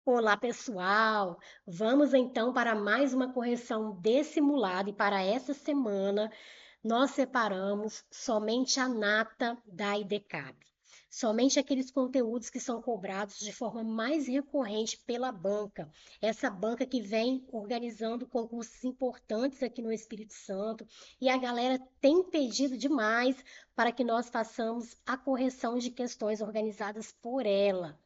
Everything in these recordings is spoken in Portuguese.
Olá, pessoal! Vamos então para mais uma correção de simulado e para essa semana nós separamos somente a nata da IDCAB. Somente aqueles conteúdos que são cobrados de forma mais recorrente pela banca. Essa banca que vem organizando concursos importantes aqui no Espírito Santo e a galera tem pedido demais para que nós façamos a correção de questões organizadas por ela.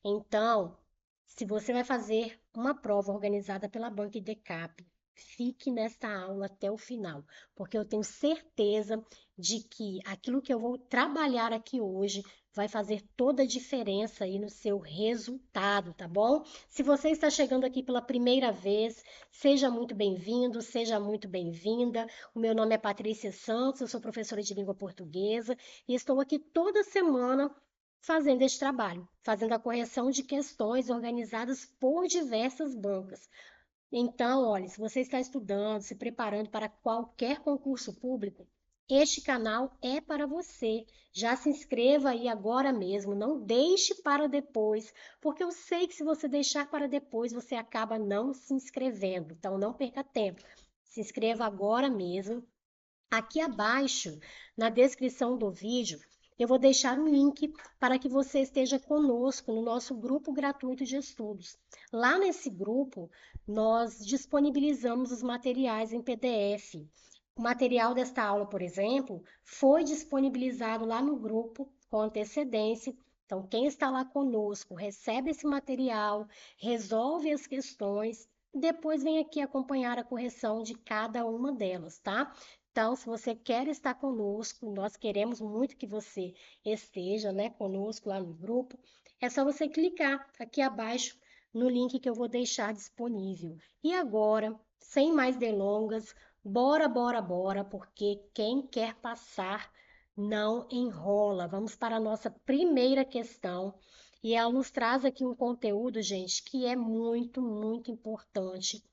Então, se você vai fazer uma prova organizada pela Banca IDCAP, fique nesta aula até o final, porque eu tenho certeza de que aquilo que eu vou trabalhar aqui hoje vai fazer toda a diferença aí no seu resultado, tá bom? Se você está chegando aqui pela primeira vez, seja muito bem-vindo, seja muito bem-vinda. O meu nome é Patrícia Santos, eu sou professora de língua portuguesa e estou aqui toda semana fazendo esse trabalho, fazendo a correção de questões organizadas por diversas bancas. Então, olha, se você está estudando, se preparando para qualquer concurso público, este canal é para você. Já se inscreva aí agora mesmo, não deixe para depois, porque eu sei que se você deixar para depois, você acaba não se inscrevendo. Então, não perca tempo. Se inscreva agora mesmo. Aqui abaixo, na descrição do vídeo, eu vou deixar um link para que você esteja conosco no nosso grupo gratuito de estudos. Lá nesse grupo, nós disponibilizamos os materiais em PDF. O material desta aula, por exemplo, foi disponibilizado lá no grupo com antecedência. Então, quem está lá conosco recebe esse material, resolve as questões, depois vem aqui acompanhar a correção de cada uma delas, tá? Então, se você quer estar conosco, nós queremos muito que você esteja, né, conosco lá no grupo. É só você clicar aqui abaixo no link que eu vou deixar disponível. E agora, sem mais delongas, bora, porque quem quer passar não enrola. Vamos para a nossa primeira questão. E ela nos traz aqui um conteúdo, gente, que é muito importante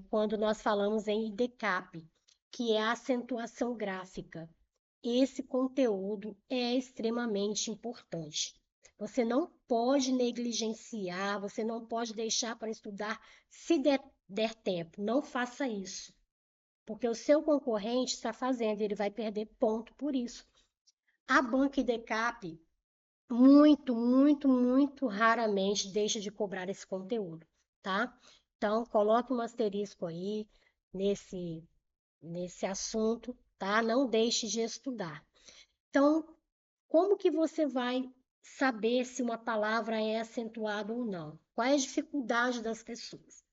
quando nós falamos em IDCAP, que é a acentuação gráfica. Esse conteúdo é extremamente importante. Você não pode negligenciar, você não pode deixar para estudar se der tempo. Não faça isso, porque o seu concorrente está fazendo, ele vai perder ponto por isso. A Banca IDCAP muito raramente deixa de cobrar esse conteúdo, tá? Então, coloque um asterisco aí nesse, nesse assunto, tá? Não deixe de estudar. Então, como que você vai saber se uma palavra é acentuada ou não? Qual é a dificuldade das pessoas?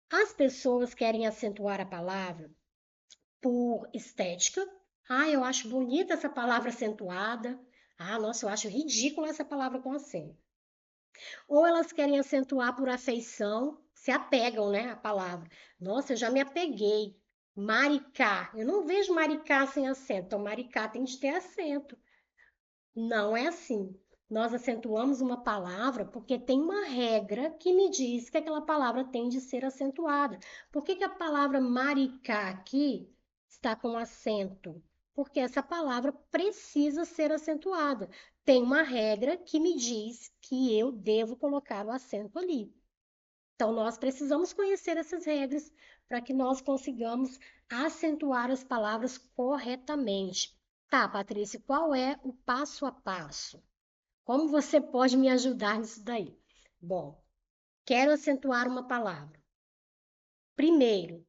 As pessoas querem acentuar a palavra por estética. Ah, eu acho bonita essa palavra acentuada. Ah, nossa, eu acho ridícula essa palavra com acento. Ou elas querem acentuar por afeição, se apegam, né, à palavra. Nossa, eu já me apeguei. Maricá. Eu não vejo maricá sem acento. Então, maricá tem de ter acento. Não é assim. Nós acentuamos uma palavra porque tem uma regra que me diz que aquela palavra tem de ser acentuada. Por que que a palavra maricá aqui está com acento? Porque essa palavra precisa ser acentuada. Tem uma regra que me diz que eu devo colocar o acento ali. Então, nós precisamos conhecer essas regras para que nós consigamos acentuar as palavras corretamente. Tá, Patrícia, qual é o passo a passo? Como você pode me ajudar nisso daí? Bom, quero acentuar uma palavra. Primeiro,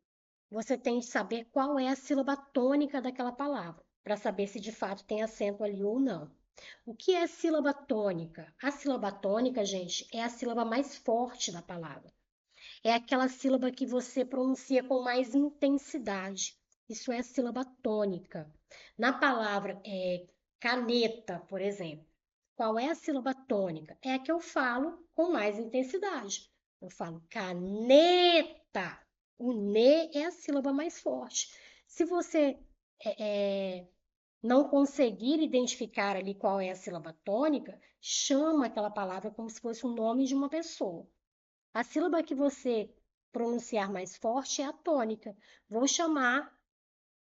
você tem de saber qual é a sílaba tônica daquela palavra, para saber se de fato tem acento ali ou não. O que é sílaba tônica? A sílaba tônica, gente, é a sílaba mais forte da palavra. É aquela sílaba que você pronuncia com mais intensidade. Isso é a sílaba tônica. Na palavra caneta, por exemplo, qual é a sílaba tônica? É a que eu falo com mais intensidade. Eu falo caneta. O ne é a sílaba mais forte. Se você não conseguir identificar ali qual é a sílaba tônica, chama aquela palavra como se fosse o nome de uma pessoa. A sílaba que você pronunciar mais forte é a tônica. Vou chamar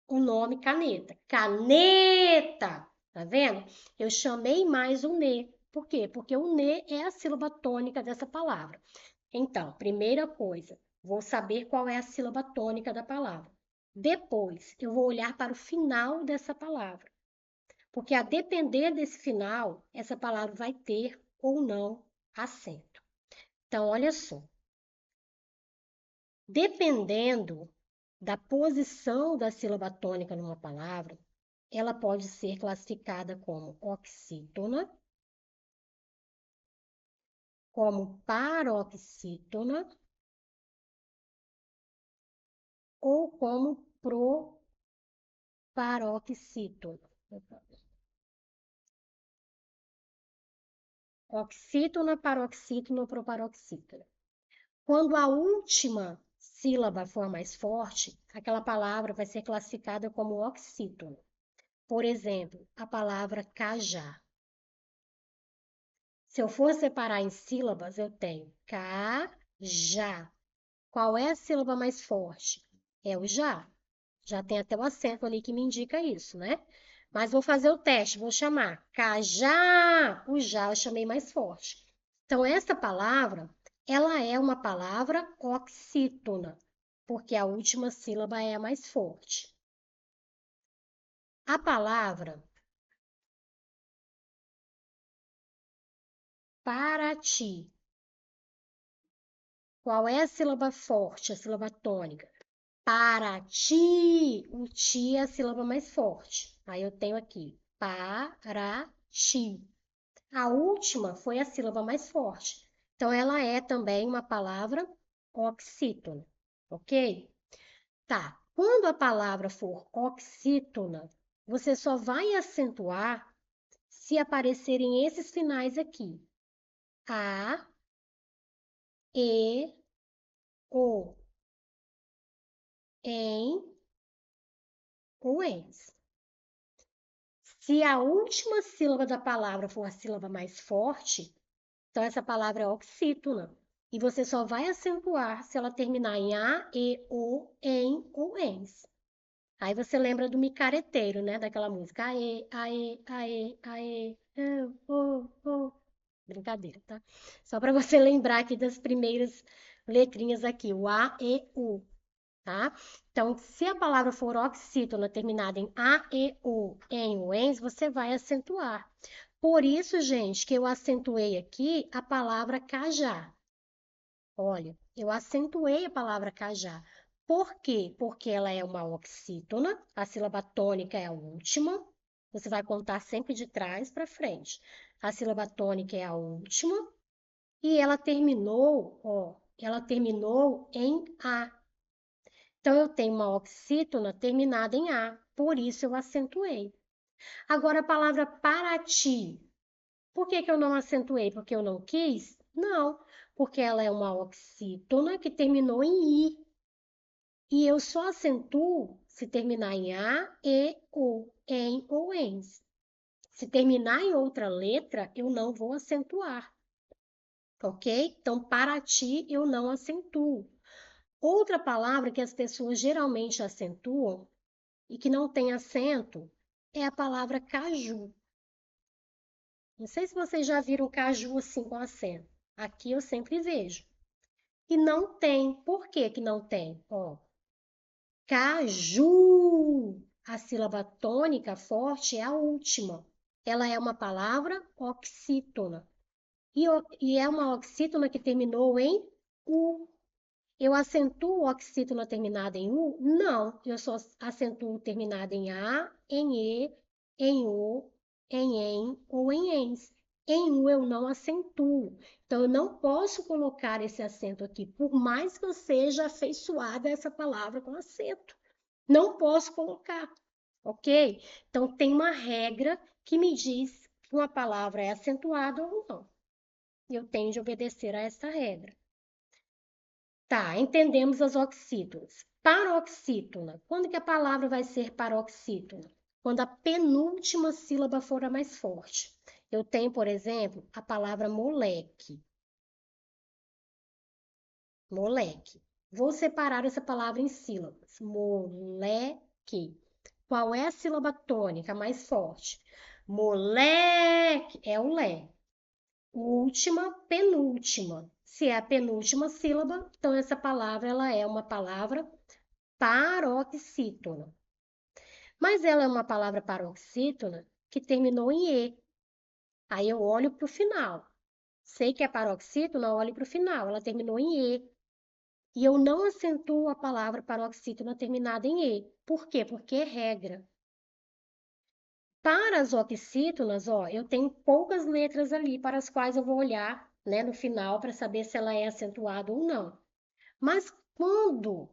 o nome caneta. Caneta! Tá vendo? Eu chamei mais o ne. Por quê? Porque o ne é a sílaba tônica dessa palavra. Então, primeira coisa, vou saber qual é a sílaba tônica da palavra. Depois, eu vou olhar para o final dessa palavra, porque a depender desse final, essa palavra vai ter ou não acento. Então, olha só. Dependendo da posição da sílaba tônica numa palavra, ela pode ser classificada como oxítona, como paroxítona ou como proparoxítona. Oxítona, paroxítona ou proparoxítona. Quando a última sílaba for mais forte, aquela palavra vai ser classificada como oxítona. Por exemplo, a palavra cajá. Se eu for separar em sílabas, eu tenho ca, já. Qual é a sílaba mais forte? É o já. Já tem até o acento ali que me indica isso, né? Mas vou fazer o teste, vou chamar cajá. O já eu chamei mais forte. Então, essa palavra, ela é uma palavra oxítona, porque a última sílaba é a mais forte. A palavra para ti. Qual é a sílaba forte, a sílaba tônica? Para ti, o ti é a sílaba mais forte. Aí eu tenho aqui, para ti. A última foi a sílaba mais forte. Então, ela é também uma palavra oxítona, ok? Tá. Quando a palavra for oxítona, você só vai acentuar se aparecerem esses sinais aqui. A, E, O, em, ou ens. Se a última sílaba da palavra for a sílaba mais forte, então essa palavra é oxítona. E você só vai acentuar se ela terminar em a, e, o, em ou ens. Aí você lembra do micareteiro, né? Daquela música. Aê, aê, aê, aê, Brincadeira, tá? Só para você lembrar aqui das primeiras letrinhas aqui, o a, e, u. Tá? Então, se a palavra for oxítona terminada em a, e, u, em ou ens, você vai acentuar. Por isso, gente, que eu acentuei aqui a palavra cajá. Olha, eu acentuei a palavra cajá. Por quê? Porque ela é uma oxítona, a sílaba tônica é a última. Você vai contar sempre de trás para frente. A sílaba tônica é a última e ela terminou, ó, ela terminou em a. Então, eu tenho uma oxítona terminada em A, por isso eu acentuei. Agora, a palavra para ti. Por que que eu não acentuei? Porque eu não quis? Não, porque ela é uma oxítona que terminou em I. E eu só acentuo se terminar em A, E, O, em ou ens. Se terminar em outra letra, eu não vou acentuar, ok? Então, para ti, eu não acentuo. Outra palavra que as pessoas geralmente acentuam e que não tem acento é a palavra caju. Não sei se vocês já viram caju assim com acento. Aqui eu sempre vejo. E não tem. Por que que não tem? Ó, caju. A sílaba tônica forte é a última. Ela é uma palavra oxítona. E é uma oxítona que terminou em U. Eu acentuo oxítona terminada em U? Não, eu só acentuo terminada em A, em E, em O, em ou em ens. Em U eu não acentuo. Então, eu não posso colocar esse acento aqui, por mais que eu seja afeiçoada a essa palavra com acento. Não posso colocar, ok? Então, tem uma regra que me diz que uma palavra é acentuada ou não. Eu tenho de obedecer a essa regra. Tá, entendemos as oxítonas. Paroxítona. Quando que a palavra vai ser paroxítona? Quando a penúltima sílaba for a mais forte. Eu tenho, por exemplo, a palavra moleque. Moleque. Vou separar essa palavra em sílabas. Moleque. Qual é a sílaba tônica mais forte? Moleque é o lé. última, penúltima. Se é a penúltima sílaba, então essa palavra ela é uma palavra paroxítona. Mas ela é uma palavra paroxítona que terminou em E. Aí eu olho para o final. Sei que é paroxítona, eu olho para o final. Ela terminou em E. E eu não acentuo a palavra paroxítona terminada em E. Por quê? Porque é regra. Para as oxítonas, ó, eu tenho poucas letras ali para as quais eu vou olhar, né, no final para saber se ela é acentuada ou não. Mas quando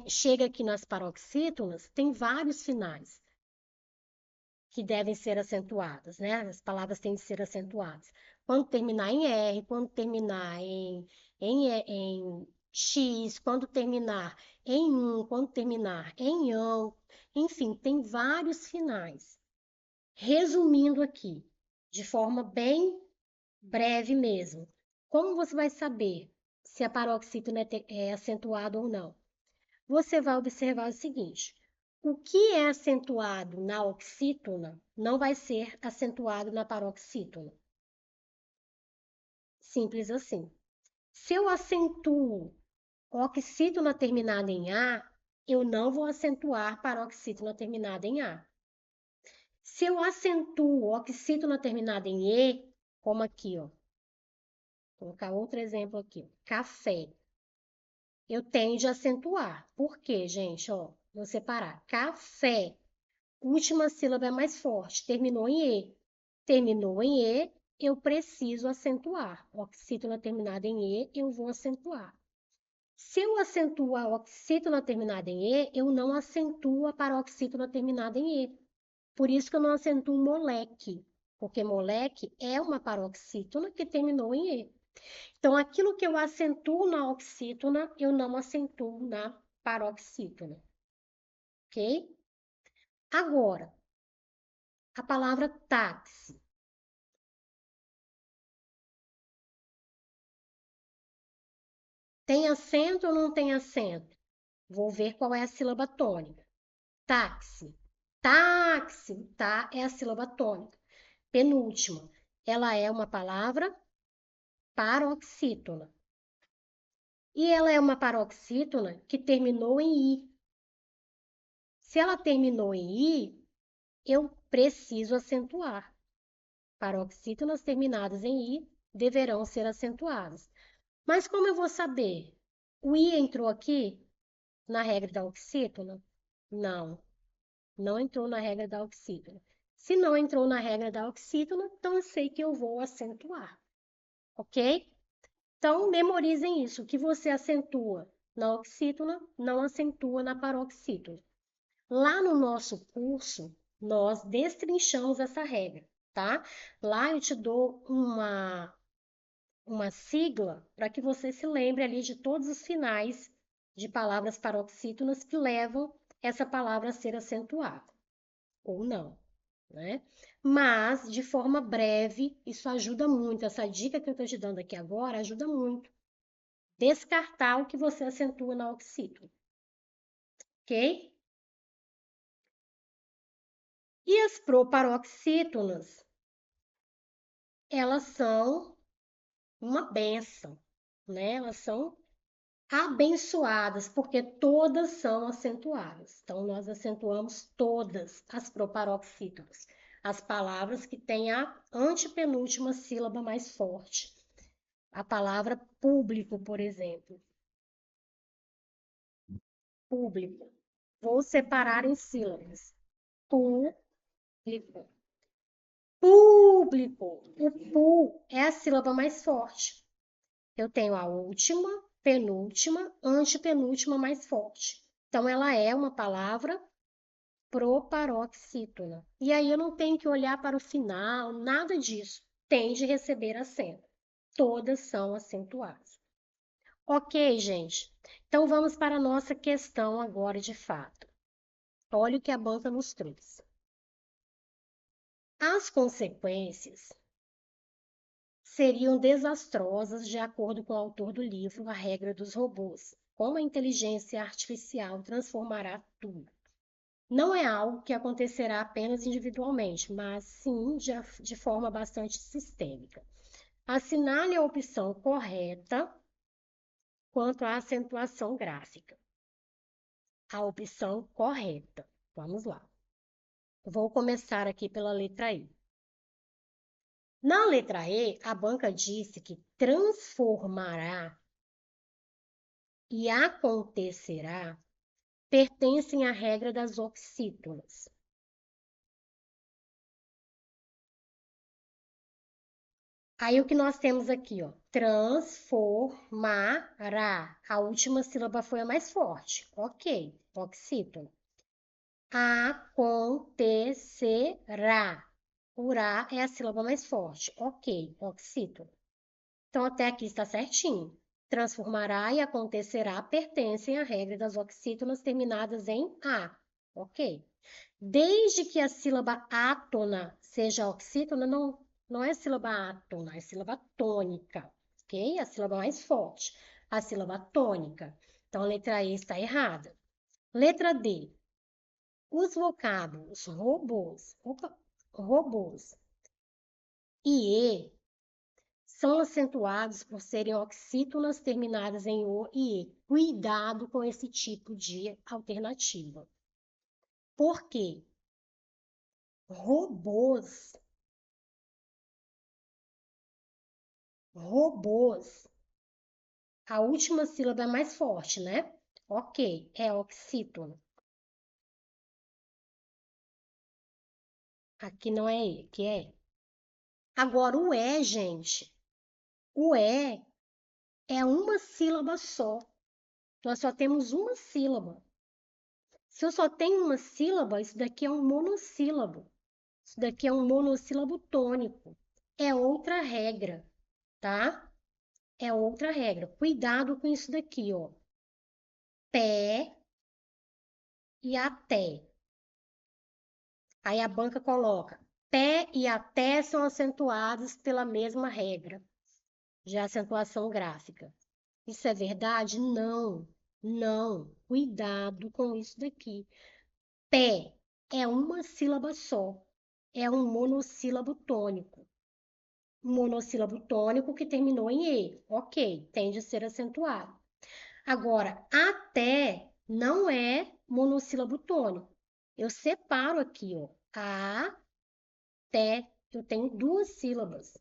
chega aqui nas paroxítonas, tem vários finais que devem ser acentuadas, né? As palavras têm de ser acentuadas. Quando terminar em R, quando terminar em X, quando terminar em quando terminar em ão, enfim, tem vários finais. Resumindo aqui, de forma bem breve mesmo, como você vai saber se a paroxítona é acentuada ou não? Você vai observar o seguinte: o que é acentuado na oxítona não vai ser acentuado na paroxítona. Simples assim. Se eu acentuo oxítona terminada em A, eu não vou acentuar paroxítona terminada em A. Se eu acentuo oxítona terminada em E, como aqui, ó, vou colocar outro exemplo aqui, café, eu tenho de acentuar. Por quê, gente? Ó, vou separar. Café. Última sílaba é mais forte, terminou em E. Terminou em E, eu preciso acentuar. Oxítona terminada em E, eu vou acentuar. Se eu acentuo a oxítona terminada em E, eu não acentuo a paroxítona terminada em E. Por isso que eu não acentuo moleque, porque moleque é uma paroxítona que terminou em E. Então, aquilo que eu acentuo na oxítona, eu não acentuo na paroxítona. Ok? Agora, a palavra táxi. Tem acento ou não tem acento? Vou ver qual é a sílaba tônica. Táxi. Táxi, tá? É a sílaba tônica. Penúltima. Ela é uma palavra paroxítona. E ela é uma paroxítona que terminou em I. Se ela terminou em I, eu preciso acentuar. Paroxítonas terminadas em I deverão ser acentuadas. Mas como eu vou saber? O I entrou aqui na regra da oxítona? Não, não entrou na regra da oxítona. Se não entrou na regra da oxítona, então eu sei que eu vou acentuar, ok? Então, memorizem isso. O que você acentua na oxítona, não acentua na paroxítona. Lá no nosso curso, nós destrinchamos essa regra, tá? Lá eu te dou uma sigla para que você se lembre ali de todos os finais de palavras paroxítonas que levam essa palavra a ser acentuada, ou não, né? Mas, de forma breve, isso ajuda muito. Essa dica que eu estou te dando aqui agora ajuda muito. Descartar o que você acentua na oxítona, ok? E as proparoxítonas, elas são uma bênção, né? Elas são abençoadas, porque todas são acentuadas. Então, nós acentuamos todas as proparoxítonas, as palavras que têm a antepenúltima sílaba mais forte. A palavra público, por exemplo. Público. Vou separar em sílabas. Público. Público. O pu é a sílaba mais forte. Eu tenho a última, penúltima, antepenúltima mais forte. Então, ela é uma palavra proparoxítona. E aí eu não tenho que olhar para o final, nada disso. Tem de receber acento. Todas são acentuadas. Ok, gente? Então vamos para a nossa questão agora de fato. Olha o que a banca nos trouxe. As consequências seriam desastrosas, de acordo com o autor do livro A Regra dos Robôs. Como a inteligência artificial transformará tudo. Não é algo que acontecerá apenas individualmente, mas sim de forma bastante sistêmica. Assinale a opção correta quanto à acentuação gráfica. A opção correta. Vamos lá. Vou começar aqui pela letra E. Na letra E, a banca disse que transformará e acontecerá pertencem à regra das oxítonas. Aí o que nós temos aqui, ó, transformará. A última sílaba foi a mais forte. Ok, oxítona. Acontecerá. O Ra é a sílaba mais forte. Ok, oxítona. Então até aqui está certinho. Transformará e acontecerá pertencem à regra das oxítonas terminadas em A. Ok. Desde que a sílaba átona seja oxítona, não é sílaba átona, é sílaba tônica, ok? A sílaba mais forte, a sílaba tônica. Então, a letra E está errada. Letra D. Os vocábulos robôs e E são acentuados por serem oxítonas terminadas em O e E. Cuidado com esse tipo de alternativa. Por quê? Robôs robôs. A última sílaba é mais forte, né? Ok, é oxítono. Aqui não é E, que é. Agora, o E, gente. O E é uma sílaba só. Nós só temos uma sílaba. Se eu só tenho uma sílaba, isso daqui é um monossílabo. Isso daqui é um monossílabo tônico. É outra regra, tá? É outra regra. Cuidado com isso daqui, ó. Pé e até. Aí a banca coloca: pé e até são acentuados pela mesma regra, já a acentuação gráfica. Isso é verdade? Não, não. Cuidado com isso daqui. Pé é uma sílaba só, é um monossílabo tônico. Um monossílabo tônico que terminou em E. Ok, tende a ser acentuado. Agora, até não é monossílabo tônico. Eu separo aqui, ó, até, eu tenho duas sílabas.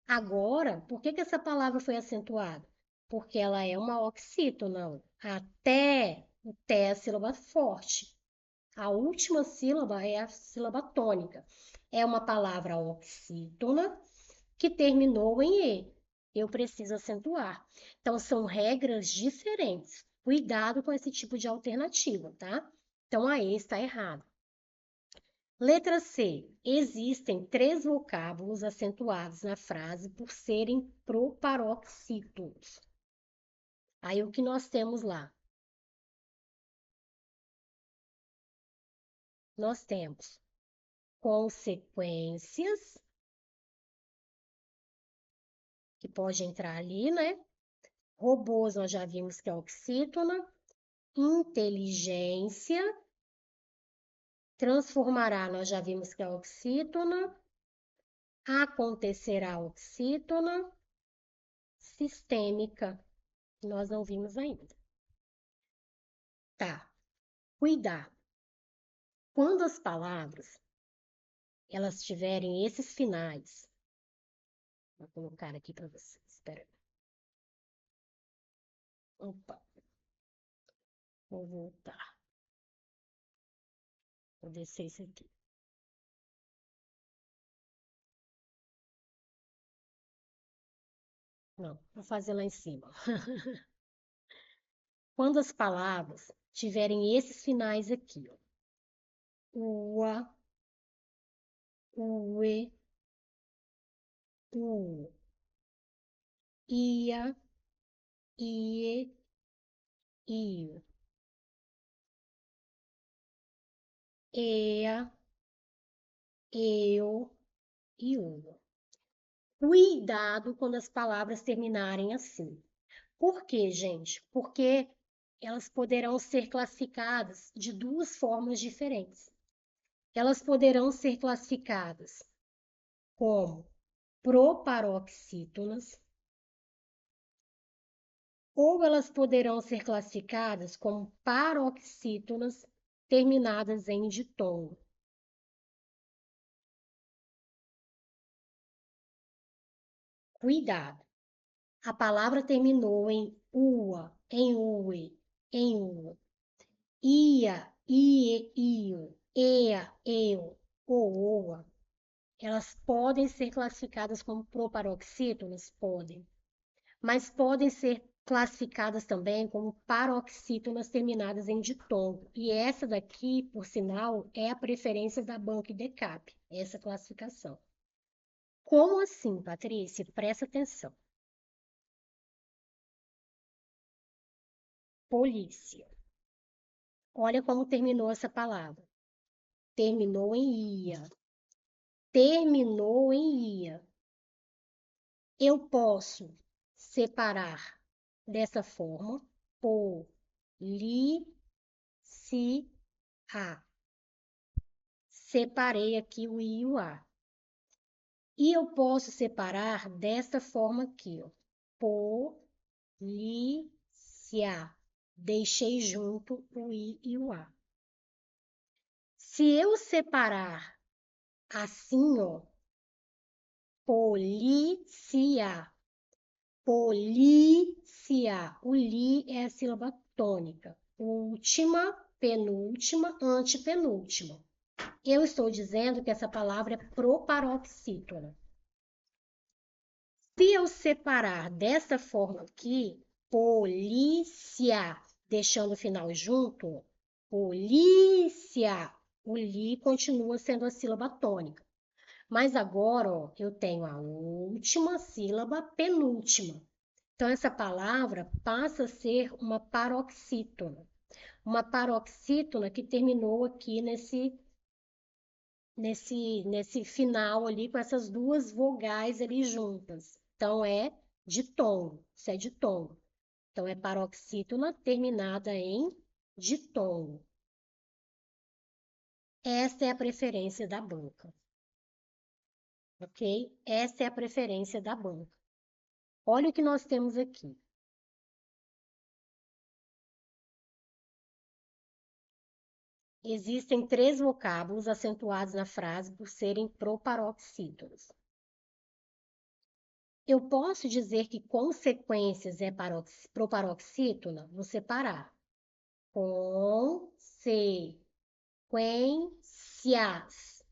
Agora, por que essa palavra foi acentuada? Porque ela é uma oxítona. Até, o té é a sílaba forte. A última sílaba é a sílaba tônica. É uma palavra oxítona que terminou em E. Eu preciso acentuar. Então, são regras diferentes. Cuidado com esse tipo de alternativa, tá? Então, a E está errada. Letra C. Existem 3 vocábulos acentuados na frase por serem proparoxítonos. Aí o que nós temos lá? Nós temos consequências, que pode entrar ali, né? Robôs, nós já vimos que é oxítona. Inteligência. Transformará, nós já vimos que é oxítona. Acontecerá, oxítona. Sistêmica, nós não vimos ainda. Tá, cuidado. Quando as palavras elas tiverem esses finais, vou colocar aqui para vocês. Espera aí. Opa, vou voltar. Vou descer isso aqui. Não, vou fazer lá em cima. Quando as palavras tiverem esses finais aqui, ó. Ua, ue, u, ia, ie, io, ea, eu e uno. Cuidado quando as palavras terminarem assim. Por quê, gente? Porque elas poderão ser classificadas de duas formas diferentes. Elas poderão ser classificadas como proparoxítonas, ou elas poderão ser classificadas como paroxítonas terminadas em ditongo. Cuidado! A palavra terminou em ua, em ue, em ua. Ia, ie, io, ea, eu, ou oa. Elas podem ser classificadas como proparoxítonas? Podem. Mas podem ser classificadas também como paroxítonas terminadas em ditongo. E essa daqui, por sinal, é a preferência da Banco IDECAP, essa classificação. Como assim, Patrícia? Presta atenção. Polícia. Olha como terminou essa palavra. Terminou em ia. Terminou em ia. Eu posso separar dessa forma, a. Separei aqui o I e o A. E eu posso separar desta forma aqui, ó. Polícia. Deixei junto o I e o A. Se eu separar assim, ó, polícia. Polícia. O li é a sílaba tônica. Última, penúltima, antepenúltima. Eu estou dizendo que essa palavra é proparoxítona. Se eu separar dessa forma aqui, polícia, deixando o final junto, polícia, o li continua sendo a sílaba tônica. Mas agora, ó, eu tenho a última sílaba penúltima. Então, essa palavra passa a ser uma paroxítona. Uma paroxítona que terminou aqui nesse final ali com essas duas vogais ali juntas. Então, é ditongo. Isso é ditongo. Então, é paroxítona terminada em ditongo. Essa é a preferência da banca. Ok? Essa é a preferência da banca. Olha o que nós temos aqui. Existem 3 vocábulos acentuados na frase por serem proparoxítonos. Eu posso dizer que consequências é proparoxítona? Vou separar. Consequências.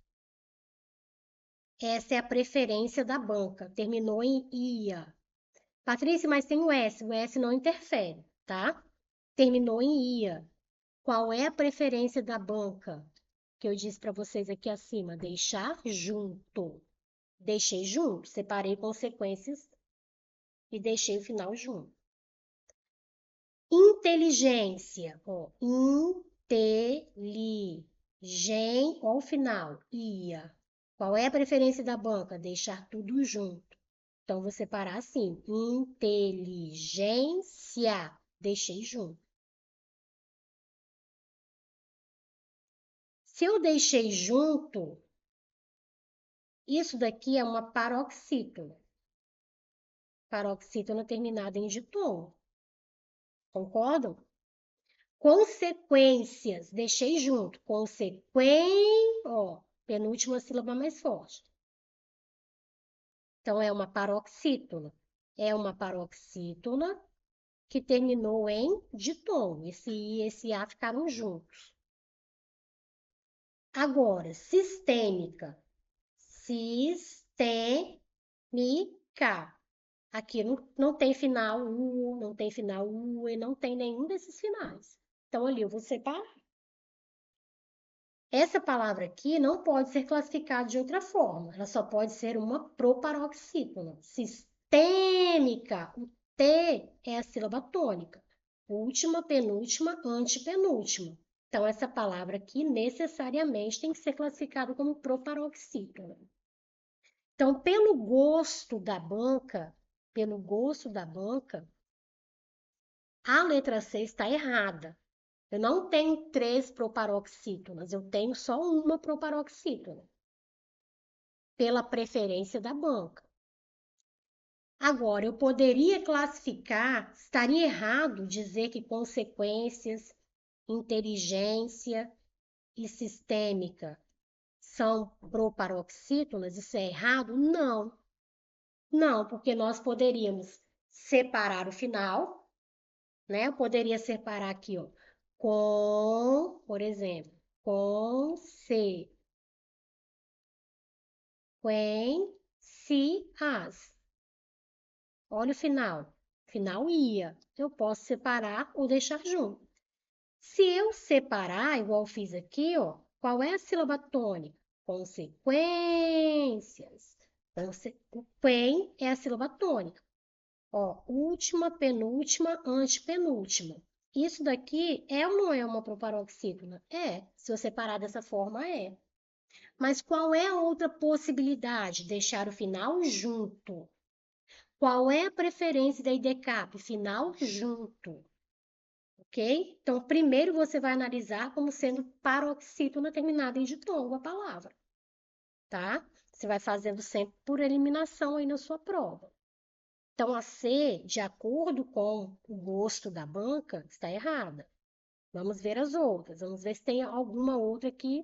Essa é a preferência da banca. Terminou em ia. Patrícia, mas tem o S. O S não interfere, tá? Terminou em ia. Qual é a preferência da banca? Que eu disse para vocês aqui acima. Deixar junto. Deixei junto. Separei consequências e deixei o final junto. Inteligência, ó, inteligência, ó, o final, ia. Qual é a preferência da banca? Deixar tudo junto. Então, vou separar assim, inteligência, deixei junto. Se eu deixei junto, isso daqui é uma paroxítona. Paroxítona terminada em ditom. Concordam? Consequências, deixei junto. Ó, penúltima sílaba mais forte. Então, é uma paroxítona. É uma paroxítona que terminou em ditom. Esse I e esse A ficaram juntos. Agora, sistêmica. Sistêmica. Aqui não tem final U, não tem final UE, não tem nenhum desses finais. Então, ali eu vou separar. Essa palavra aqui não pode ser classificada de outra forma. Ela só pode ser uma proparoxítona. Sistêmica. O T é a sílaba tônica. Última, penúltima, antepenúltima. Então, essa palavra aqui necessariamente tem que ser classificada como proparoxítona. Então, pelo gosto da banca, a letra C está errada. Eu não tenho 3 proparoxítonas, eu tenho só uma proparoxítona. Pela preferência da banca. Agora, eu poderia classificar, estaria errado dizer que consequências, inteligência e sistêmica são proparoxítonas? Isso é errado? Não, não, porque nós poderíamos separar o final, né? Eu poderia separar aqui, ó, por exemplo, consequências. Olha o final. Final ia. Eu posso separar ou deixar junto. Se eu separar, igual eu fiz aqui, ó, qual é a sílaba tônica? Consequências. O quen é a sílaba tônica. Ó, última, penúltima, antepenúltima. Isso daqui é ou não é uma proparoxítona? É. Se eu separar dessa forma, é. Mas qual é a outra possibilidade? Deixar o final junto. Qual é a preferência da IDCAP? Final junto. Ok? Então, primeiro você vai analisar como sendo paroxítona terminada em ditongo a palavra, tá? Você vai fazendo sempre por eliminação aí na sua prova. Então, a C, de acordo com o gosto da banca, está errada. Vamos ver as outras. Vamos ver se tem alguma outra que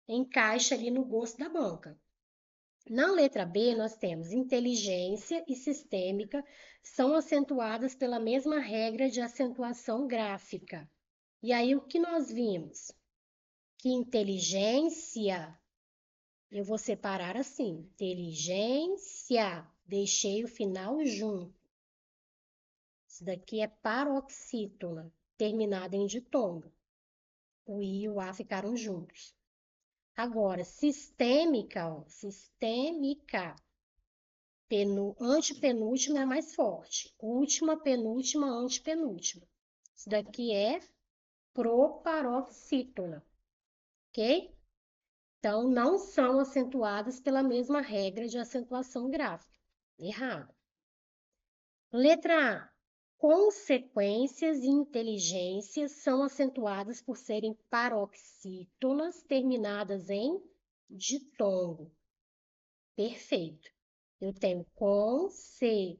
encaixa ali no gosto da banca. Na letra B, nós temos inteligência e sistêmica são acentuadas pela mesma regra de acentuação gráfica. E aí, o que nós vimos? Que inteligência, eu vou separar assim, inteligência, deixei o final junto. Isso daqui é paroxítona, terminada em ditongo. O I e o A ficaram juntos. Agora, sistêmica, ó, sistêmica. Antepenúltima é mais forte. Última, penúltima, antepenúltima. Isso daqui é proparoxítona, ok? Então, não são acentuadas pela mesma regra de acentuação gráfica. Errado. Letra A. Consequências e inteligências são acentuadas por serem paroxítonas terminadas em ditongo. Perfeito. Eu tenho consequências,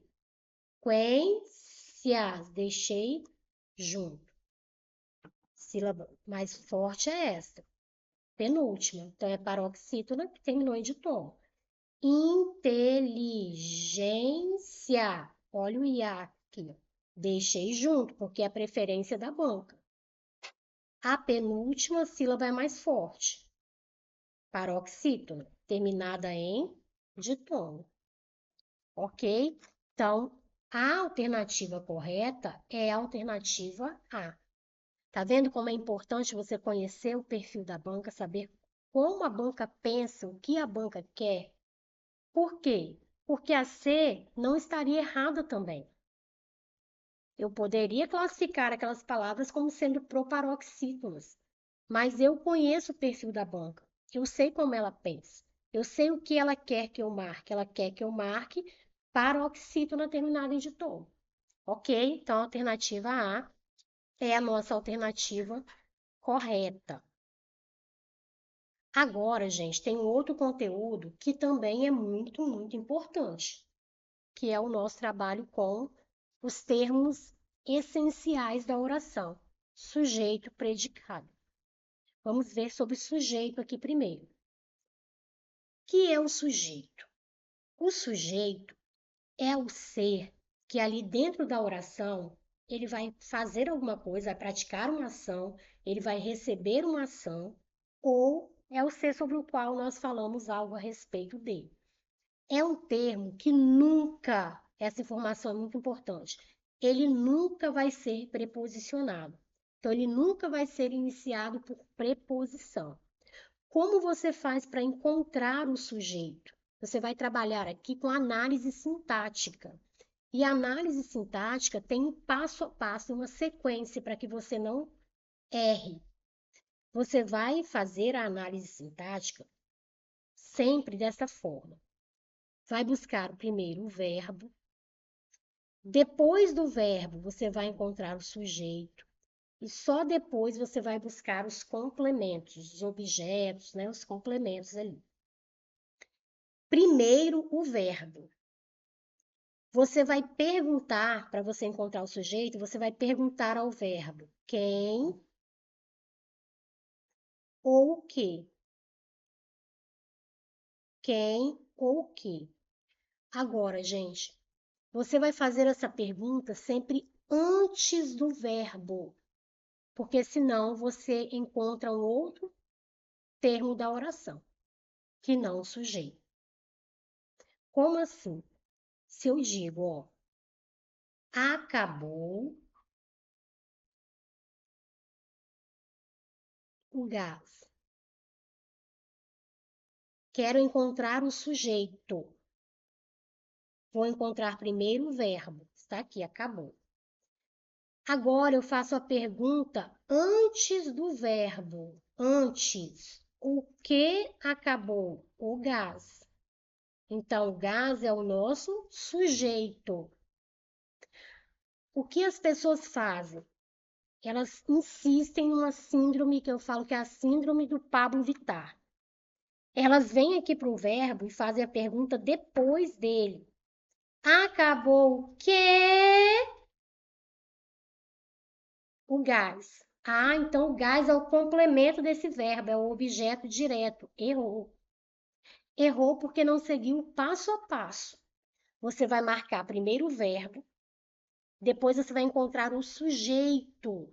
deixei junto. Sílaba mais forte é essa, penúltima. Então, é paroxítona que terminou em ditongo. Inteligência. Olha o IA aqui. Deixei junto, porque é a preferência da banca. A penúltima sílaba é mais forte. Paroxítona, terminada em ditongo. Ok? Então, a alternativa correta é a alternativa A. Tá vendo como é importante você conhecer o perfil da banca, saber como a banca pensa, o que a banca quer? Por quê? Porque a C não estaria errada também. Eu poderia classificar aquelas palavras como sendo proparoxítonas, mas eu conheço o perfil da banca, eu sei como ela pensa, eu sei o que ela quer que eu marque. Ela quer que eu marque paroxítona terminada em ditongo. Ok? Então, a alternativa A é a nossa alternativa correta. Agora, gente, tem um outro conteúdo que também é muito, muito importante, que é o nosso trabalho com os termos essenciais da oração, sujeito, predicado. Vamos ver sobre sujeito aqui primeiro. O que é o sujeito? O sujeito é o ser que ali dentro da oração, ele vai fazer alguma coisa, vai praticar uma ação, ele vai receber uma ação, ou é o ser sobre o qual nós falamos algo a respeito dele. É um termo que nunca, essa informação é muito importante, ele nunca vai ser preposicionado. Então, ele nunca vai ser iniciado por preposição. Como você faz para encontrar o sujeito? Você vai trabalhar aqui com análise sintática. E a análise sintática tem um passo a passo, uma sequência para que você não erre. Você vai fazer a análise sintática sempre dessa forma. Vai buscar primeiro o verbo. Depois do verbo, você vai encontrar o sujeito. E só depois você vai buscar os complementos, os objetos, né, os complementos ali. Primeiro o verbo. Você vai perguntar, para você encontrar o sujeito, você vai perguntar ao verbo quem ou o que. Quem ou o que. Agora, gente, você vai fazer essa pergunta sempre antes do verbo, porque senão você encontra um outro termo da oração, que não o sujeito. Como assim? Se eu digo, ó, acabou o gás. Quero encontrar o sujeito. Vou encontrar primeiro o verbo. Está aqui, acabou. Agora eu faço a pergunta antes do verbo. Antes. O que acabou? O gás. Então, o gás é o nosso sujeito. O que as pessoas fazem? Elas insistem numa síndrome que eu falo que é a síndrome do Pablo Vittar. Elas vêm aqui para o verbo e fazem a pergunta depois dele. Acabou o quê? O gás. Ah, então o gás é o complemento desse verbo, é o objeto direto. Errou. Errou porque não seguiu o passo a passo. Você vai marcar primeiro o verbo, depois você vai encontrar o sujeito.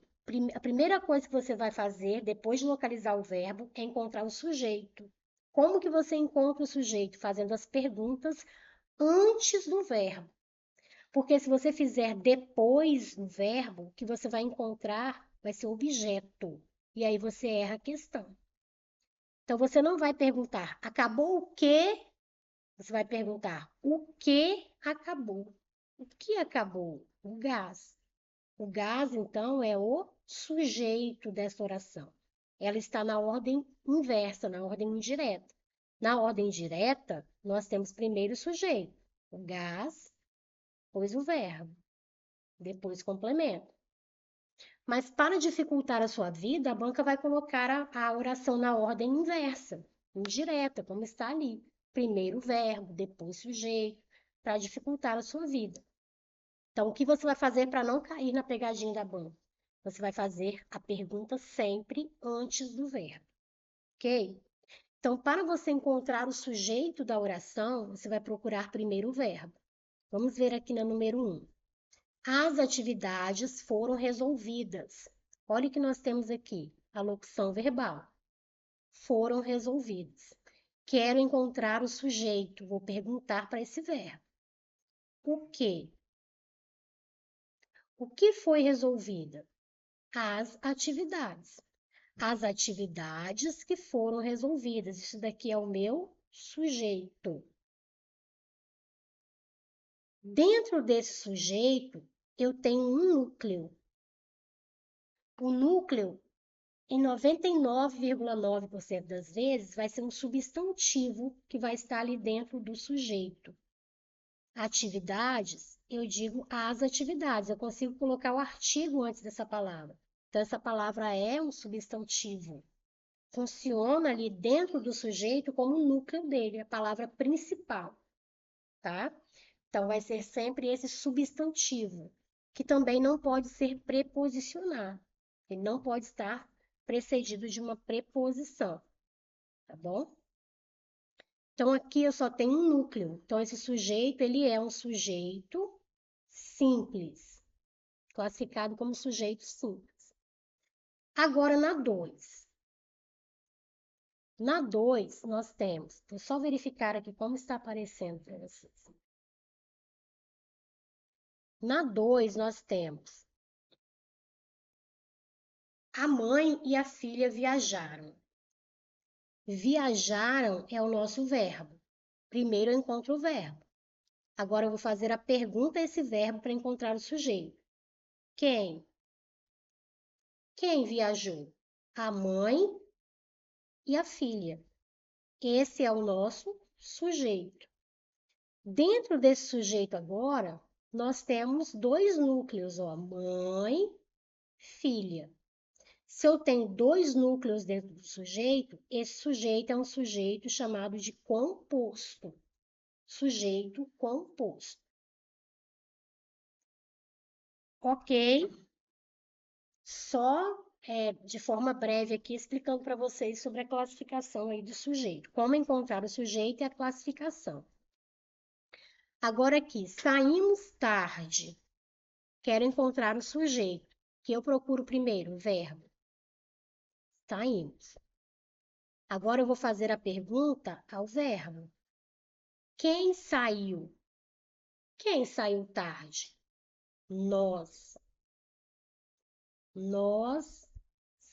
A primeira coisa que você vai fazer, depois de localizar o verbo, é encontrar o sujeito. Como que você encontra o sujeito? Fazendo as perguntas antes do verbo. Porque se você fizer depois do verbo, o que você vai encontrar vai ser objeto. E aí você erra a questão. Então você não vai perguntar, acabou o quê? Você vai perguntar, o que acabou? O que acabou? O gás. O gás, então, é o sujeito dessa oração. Ela está na ordem inversa, na ordem indireta. Na ordem direta, nós temos primeiro o sujeito, o gás, depois o verbo, depois complemento. Mas para dificultar a sua vida, a banca vai colocar a oração na ordem inversa, indireta, como está ali. Primeiro o verbo, depois sujeito, para dificultar a sua vida. Então, o que você vai fazer para não cair na pegadinha da banca? Você vai fazer a pergunta sempre antes do verbo, ok? Então, para você encontrar o sujeito da oração, você vai procurar primeiro o verbo. Vamos ver aqui na número 1. As atividades foram resolvidas. Olha o que nós temos aqui, a locução verbal. Foram resolvidas. Quero encontrar o sujeito, vou perguntar para esse verbo. O que? O que foi resolvida? As atividades. As atividades que foram resolvidas. Isso daqui é o meu sujeito. Dentro desse sujeito, eu tenho um núcleo. O núcleo, em 99,9% das vezes, vai ser um substantivo que vai estar ali dentro do sujeito. Atividades, eu digo as atividades. Eu consigo colocar o artigo antes dessa palavra. Então, essa palavra é um substantivo. Funciona ali dentro do sujeito como o núcleo dele, a palavra principal, tá? Então, vai ser sempre esse substantivo, que também não pode ser preposicionar. Ele não pode estar precedido de uma preposição, tá bom? Então, aqui eu só tenho um núcleo. Então, esse sujeito, ele é um sujeito simples, classificado como sujeito simples. Agora, na 2. Na 2, nós temos, vou só verificar aqui como está aparecendo para vocês. Na 2, nós temos a mãe e a filha viajaram. Viajaram é o nosso verbo. Primeiro eu encontro o verbo. Agora eu vou fazer a pergunta a esse verbo para encontrar o sujeito. Quem? Quem viajou? A mãe e a filha. Esse é o nosso sujeito. Dentro desse sujeito agora, nós temos dois núcleos, ó, mãe, filha. Se eu tenho dois núcleos dentro do sujeito, esse sujeito é um sujeito chamado de composto. Sujeito composto. Ok, só de forma breve aqui explicando para vocês sobre a classificação aí do sujeito. Como encontrar o sujeito e a classificação. Agora aqui, saímos tarde. Quero encontrar o sujeito, que eu procuro primeiro, o verbo. Saímos. Agora eu vou fazer a pergunta ao verbo. Quem saiu? Quem saiu tarde? Nós. Nós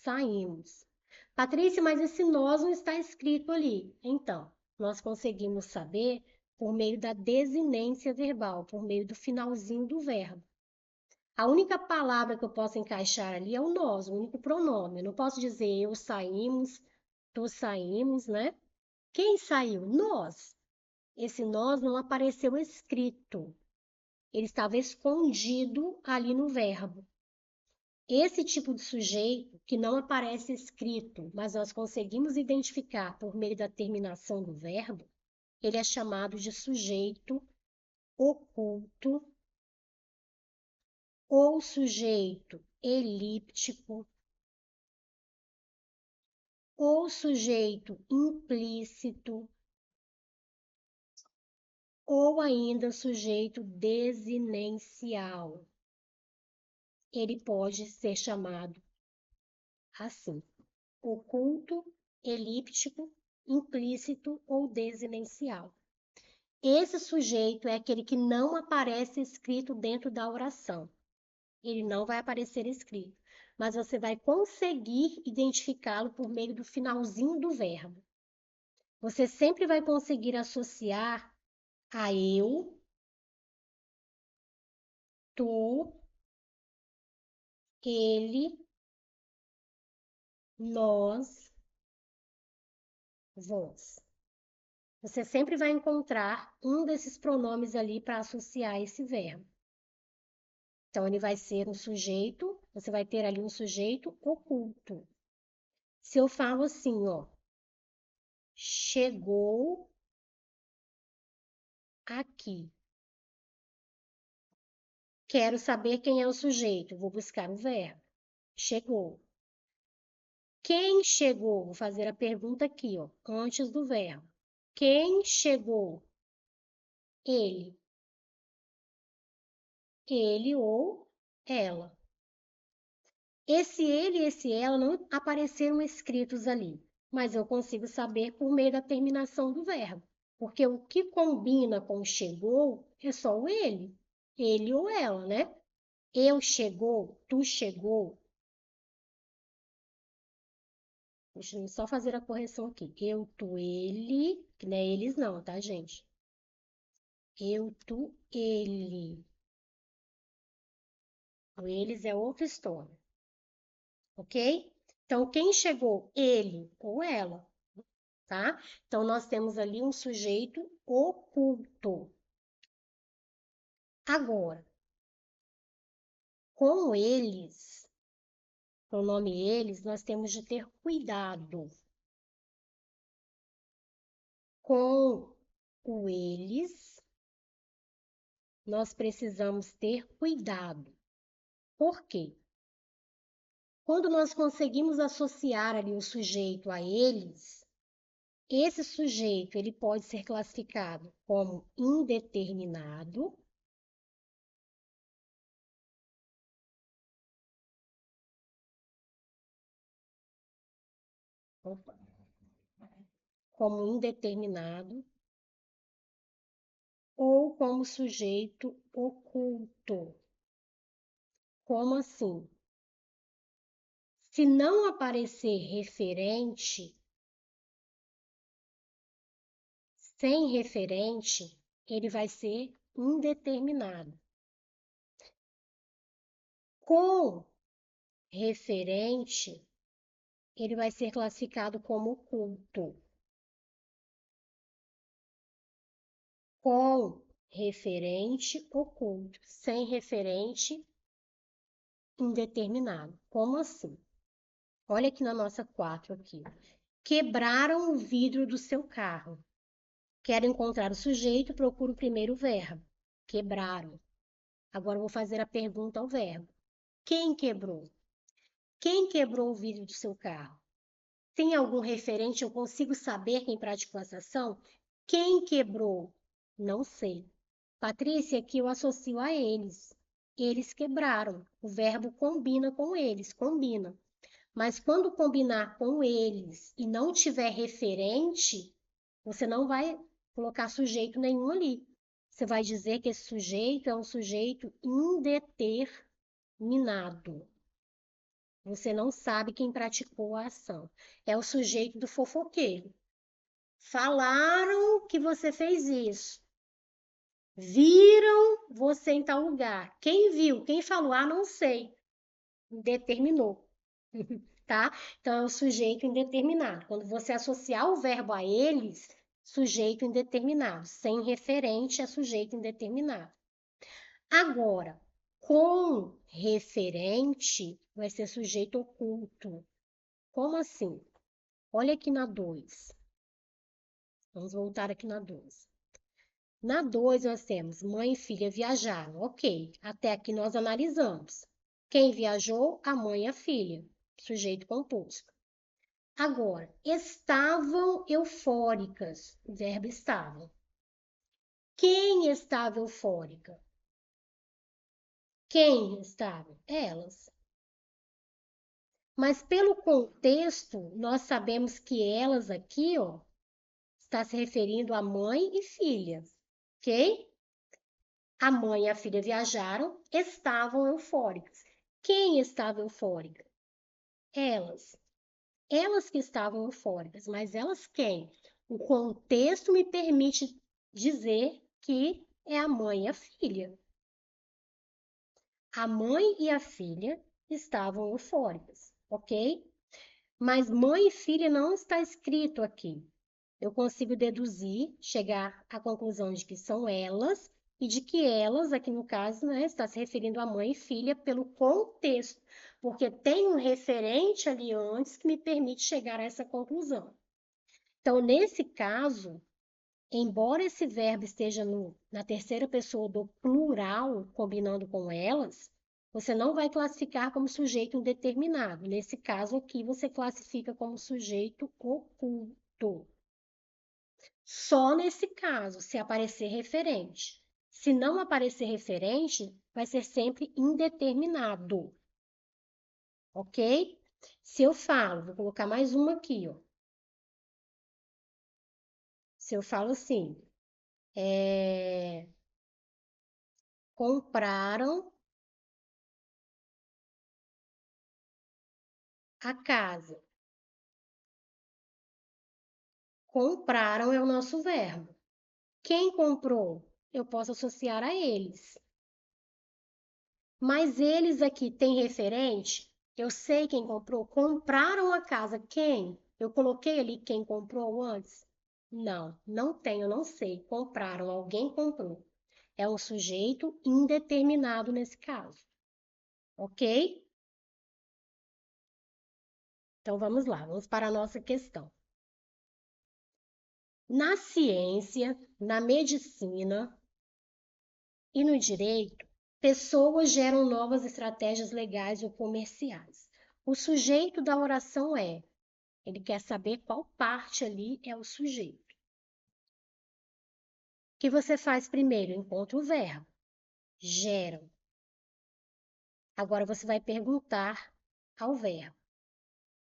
saímos. Patrícia, mas esse nós não está escrito ali. Então, nós conseguimos saber por meio da desinência verbal, por meio do finalzinho do verbo. A única palavra que eu posso encaixar ali é o nós, o único pronome. Eu não posso dizer eu saímos, tu saímos, né? Quem saiu? Nós. Esse nós não apareceu escrito. Ele estava escondido ali no verbo. Esse tipo de sujeito que não aparece escrito, mas nós conseguimos identificar por meio da terminação do verbo, ele é chamado de sujeito oculto ou sujeito elíptico ou sujeito implícito ou ainda sujeito desinencial. Ele pode ser chamado assim: oculto, elíptico, implícito ou desinencial. Esse sujeito é aquele que não aparece escrito dentro da oração. Ele não vai aparecer escrito, mas você vai conseguir identificá-lo por meio do finalzinho do verbo. Você sempre vai conseguir associar a eu, tu, ele, nós, vós. Você sempre vai encontrar um desses pronomes ali para associar esse verbo. Então, ele vai ser um sujeito, você vai ter ali um sujeito oculto. Se eu falo assim, ó, chegou aqui. Quero saber quem é o sujeito, vou buscar o verbo. Chegou. Quem chegou? Vou fazer a pergunta aqui, ó, antes do verbo. Quem chegou? Ele. Ele ou ela. Esse ele e esse ela não apareceram escritos ali, mas eu consigo saber por meio da terminação do verbo, porque o que combina com chegou é só o ele ou ela, né? Eu chegou, tu chegou. Deixa eu só fazer a correção aqui. Eu, tu, ele, que não é eles não, tá, gente? Eu, tu, ele. O eles é outra história, ok? Então, quem chegou? Ele ou ela. Tá? Então, nós temos ali um sujeito oculto. Agora, com eles, pronome eles, nós temos de ter cuidado. Com o eles, nós precisamos ter cuidado. Por quê? Quando nós conseguimos associar ali o sujeito a eles, esse sujeito ele pode ser classificado como indeterminado. Opa, como indeterminado ou como sujeito oculto. Como assim? Se não aparecer referente, sem referente, ele vai ser indeterminado. Com referente, ele vai ser classificado como oculto. Com referente, oculto. Sem referente, indeterminado. Como assim? Olha aqui na nossa 4 aqui. Quebraram o vidro do seu carro. Quero encontrar o sujeito, procuro primeiro o verbo. Quebraram. Agora eu vou fazer a pergunta ao verbo. Quem quebrou? Quem quebrou o vidro do seu carro? Tem algum referente? Eu consigo saber quem praticou essa ação? Quem quebrou? Não sei. Patrícia, aqui eu associo a eles. Eles quebraram. O verbo combina com eles, combina. Mas quando combinar com eles e não tiver referente, você não vai colocar sujeito nenhum ali. Você vai dizer que esse sujeito é um sujeito indeterminado. Você não sabe quem praticou a ação. É o sujeito do fofoqueiro. Falaram que você fez isso. Viram você em tal lugar. Quem viu? Quem falou? Ah, não sei. Determinou. Tá? Então, é o sujeito indeterminado. Quando você associar o verbo a eles, sujeito indeterminado. Sem referente é sujeito indeterminado. Agora, com referente, vai ser sujeito oculto. Como assim? Olha aqui na 2. Vamos voltar aqui na 2. Na 2, nós temos mãe e filha viajaram. Ok, até aqui nós analisamos. Quem viajou? A mãe e a filha. Sujeito composto. Agora, estavam eufóricas. O verbo estavam. Quem estava eufórica? Quem estava? Elas. Mas pelo contexto, nós sabemos que elas aqui, ó, está se referindo a mãe e filha, ok? A mãe e a filha viajaram, estavam eufóricas. Quem estava eufórica? Elas. Elas que estavam eufóricas, mas elas quem? O contexto me permite dizer que é a mãe e a filha. A mãe e a filha estavam eufóricas, ok? Mas mãe e filha não está escrito aqui. Eu consigo deduzir, chegar à conclusão de que são elas e de que elas, aqui no caso, né, está se referindo a mãe e filha pelo contexto, porque tem um referente ali antes que me permite chegar a essa conclusão. Então, nesse caso, embora esse verbo esteja na terceira pessoa do plural, combinando com elas, você não vai classificar como sujeito indeterminado. Nesse caso aqui, você classifica como sujeito oculto. Só nesse caso, se aparecer referente. Se não aparecer referente, vai ser sempre indeterminado. Ok? Se eu falo, vou colocar mais uma aqui, ó. Se eu falo assim, compraram a casa. Compraram é o nosso verbo. Quem comprou? Eu posso associar a eles. Mas eles aqui têm referente? Eu sei quem comprou. Compraram a casa. Quem? Eu coloquei ali quem comprou antes? Não, não tem, eu não sei. Compraram, alguém comprou. É um sujeito indeterminado nesse caso. Ok? Então vamos lá, vamos para a nossa questão. Na ciência, na medicina e no direito, pessoas geram novas estratégias legais ou comerciais. O sujeito da oração é, ele quer saber qual parte ali é o sujeito. O que você faz primeiro? Encontra o verbo. Geram. Agora você vai perguntar ao verbo.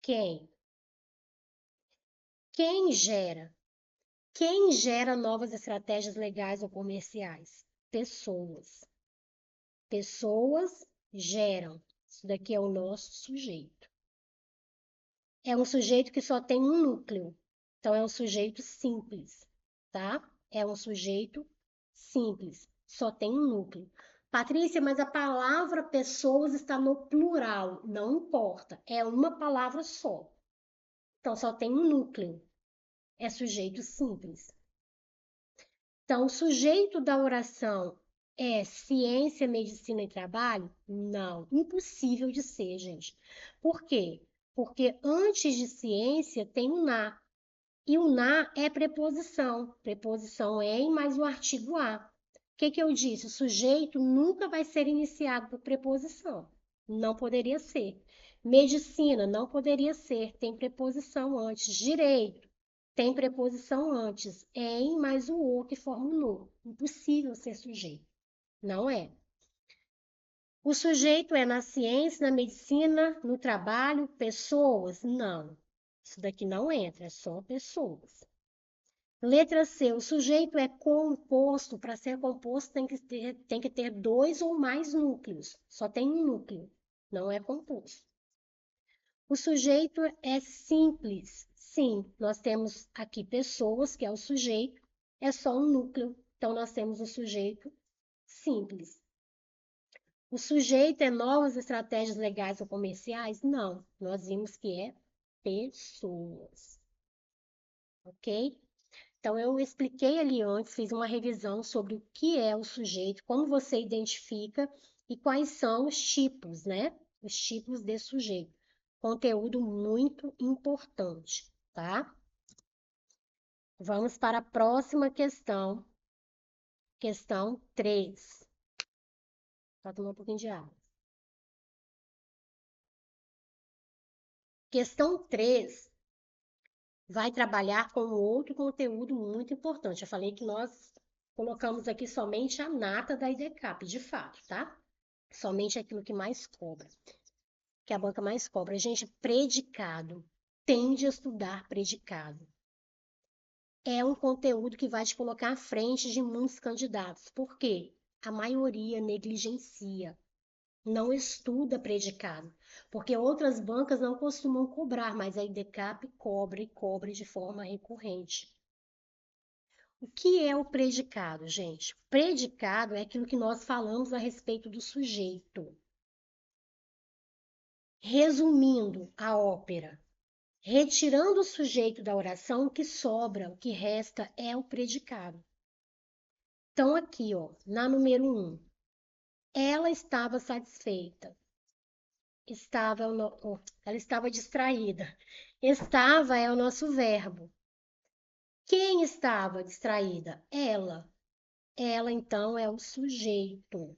Quem? Quem gera? Quem gera novas estratégias legais ou comerciais? Pessoas. Pessoas geram. Isso daqui é o nosso sujeito. É um sujeito que só tem um núcleo. Então, é um sujeito simples, tá? É um sujeito simples, só tem um núcleo. Patrícia, mas a palavra pessoas está no plural. Não importa, é uma palavra só. Então, só tem um núcleo. É sujeito simples. Então, o sujeito da oração é ciência, medicina e trabalho? Não, impossível de ser, gente. Por quê? Porque antes de ciência tem o na. E o na é preposição. Preposição em mais o artigo a. que eu disse? O sujeito nunca vai ser iniciado por preposição. Não poderia ser. Medicina não poderia ser, tem preposição antes. Direito tem preposição antes. Em mais o que forma o no. Impossível ser sujeito. Não é. O sujeito é na ciência, na medicina, no trabalho, pessoas? Não. Isso daqui não entra, é só pessoas. Letra C, o sujeito é composto. Para ser composto tem que ter dois ou mais núcleos. Só tem um núcleo, não é composto. O sujeito é simples. Sim, nós temos aqui pessoas, que é o sujeito, é só um núcleo. Então, nós temos o sujeito simples. O sujeito é novas estratégias legais ou comerciais? Não, nós vimos que é pessoas. Ok? Então, eu expliquei ali antes, fiz uma revisão sobre o que é o sujeito, como você identifica e quais são os tipos, né? Os tipos de sujeito. Conteúdo muito importante, tá? Vamos para a próxima questão. Questão 3. Vou tomar um pouquinho de água. Questão 3 vai trabalhar com outro conteúdo muito importante. Eu falei que nós colocamos aqui somente a nata da IDCAP, de fato, tá? Somente aquilo que mais cobra, que a banca mais cobra. Gente, predicado, tende a estudar predicado. É um conteúdo que vai te colocar à frente de muitos candidatos. Por quê? A maioria negligencia, não estuda predicado, porque outras bancas não costumam cobrar, mas a IDCAP cobra e cobra de forma recorrente. O que é o predicado, gente? Predicado é aquilo que nós falamos a respeito do sujeito. Resumindo a ópera, retirando o sujeito da oração, o que sobra, o que resta é o predicado. Então, aqui, ó, na número 1, ela estava satisfeita. Ela estava distraída. Estava é o nosso verbo. Quem estava distraída? Ela. Ela, então, é o sujeito.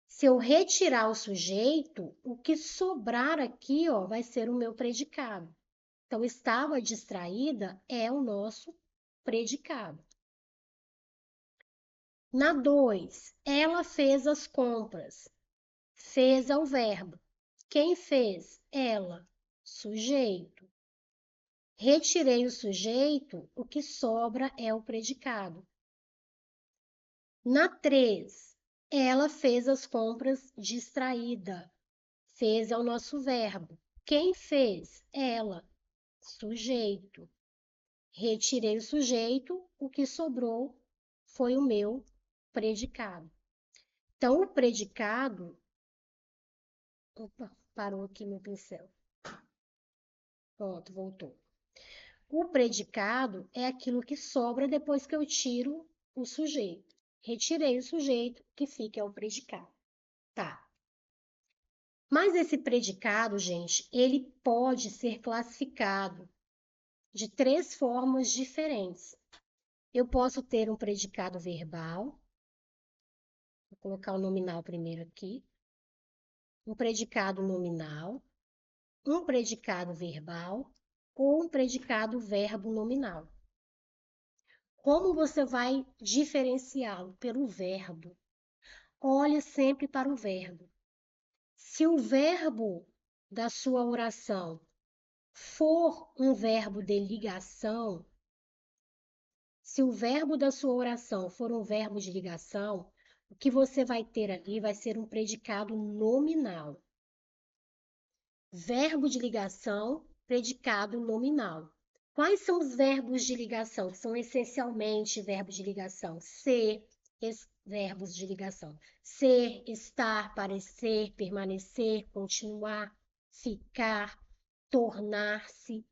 Se eu retirar o sujeito, o que sobrar aqui, ó, vai ser o meu predicado. Então, estava distraída é o nosso predicado. Na 2, ela fez as compras. Fez é o verbo. Quem fez? Ela. Sujeito. Retirei o sujeito, o que sobra é o predicado. Na 3, ela fez as compras distraída. Fez é o nosso verbo. Quem fez? Ela. Sujeito. Retirei o sujeito, o que sobrou foi o meu predicado. Então, o predicado. Opa, parou aqui meu pincel. Pronto, voltou. O predicado é aquilo que sobra depois que eu tiro o sujeito. Retirei o sujeito, que fica é o predicado. Tá. Mas esse predicado, gente, ele pode ser classificado de 3 formas diferentes. Eu posso ter um predicado verbal, vou colocar o nominal primeiro aqui, um predicado nominal, um predicado verbal ou um predicado verbo nominal. Como você vai diferenciá-lo? Pelo verbo. Olhe sempre para o verbo. Se o verbo da sua oração for um verbo de ligação, se o verbo da sua oração for um verbo de ligação, o que você vai ter ali vai ser um predicado nominal. Verbo de ligação, predicado nominal. Quais são os verbos de ligação? Que são essencialmente verbos de ligação. Ser, verbos de ligação. Ser, estar, parecer, permanecer, continuar, ficar, tornar-se.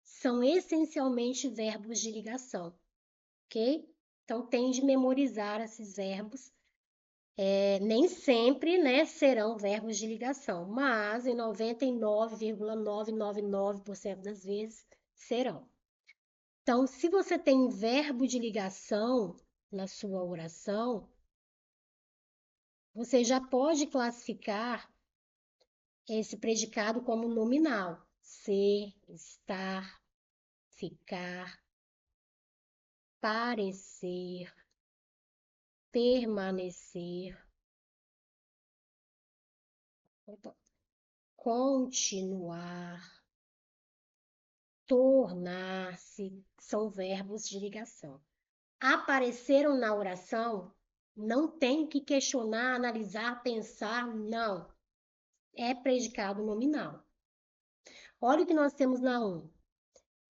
São essencialmente verbos de ligação, ok? Então, tem de memorizar esses verbos. Nem sempre, né, serão verbos de ligação, mas em 99,999% das vezes serão. Então, se você tem um verbo de ligação, na sua oração, você já pode classificar esse predicado como nominal. Ser, estar, ficar, parecer, permanecer, continuar, tornar-se, são verbos de ligação. Apareceram na oração, não tem que questionar, analisar, pensar, não. É predicado nominal. Olha o que nós temos na 1.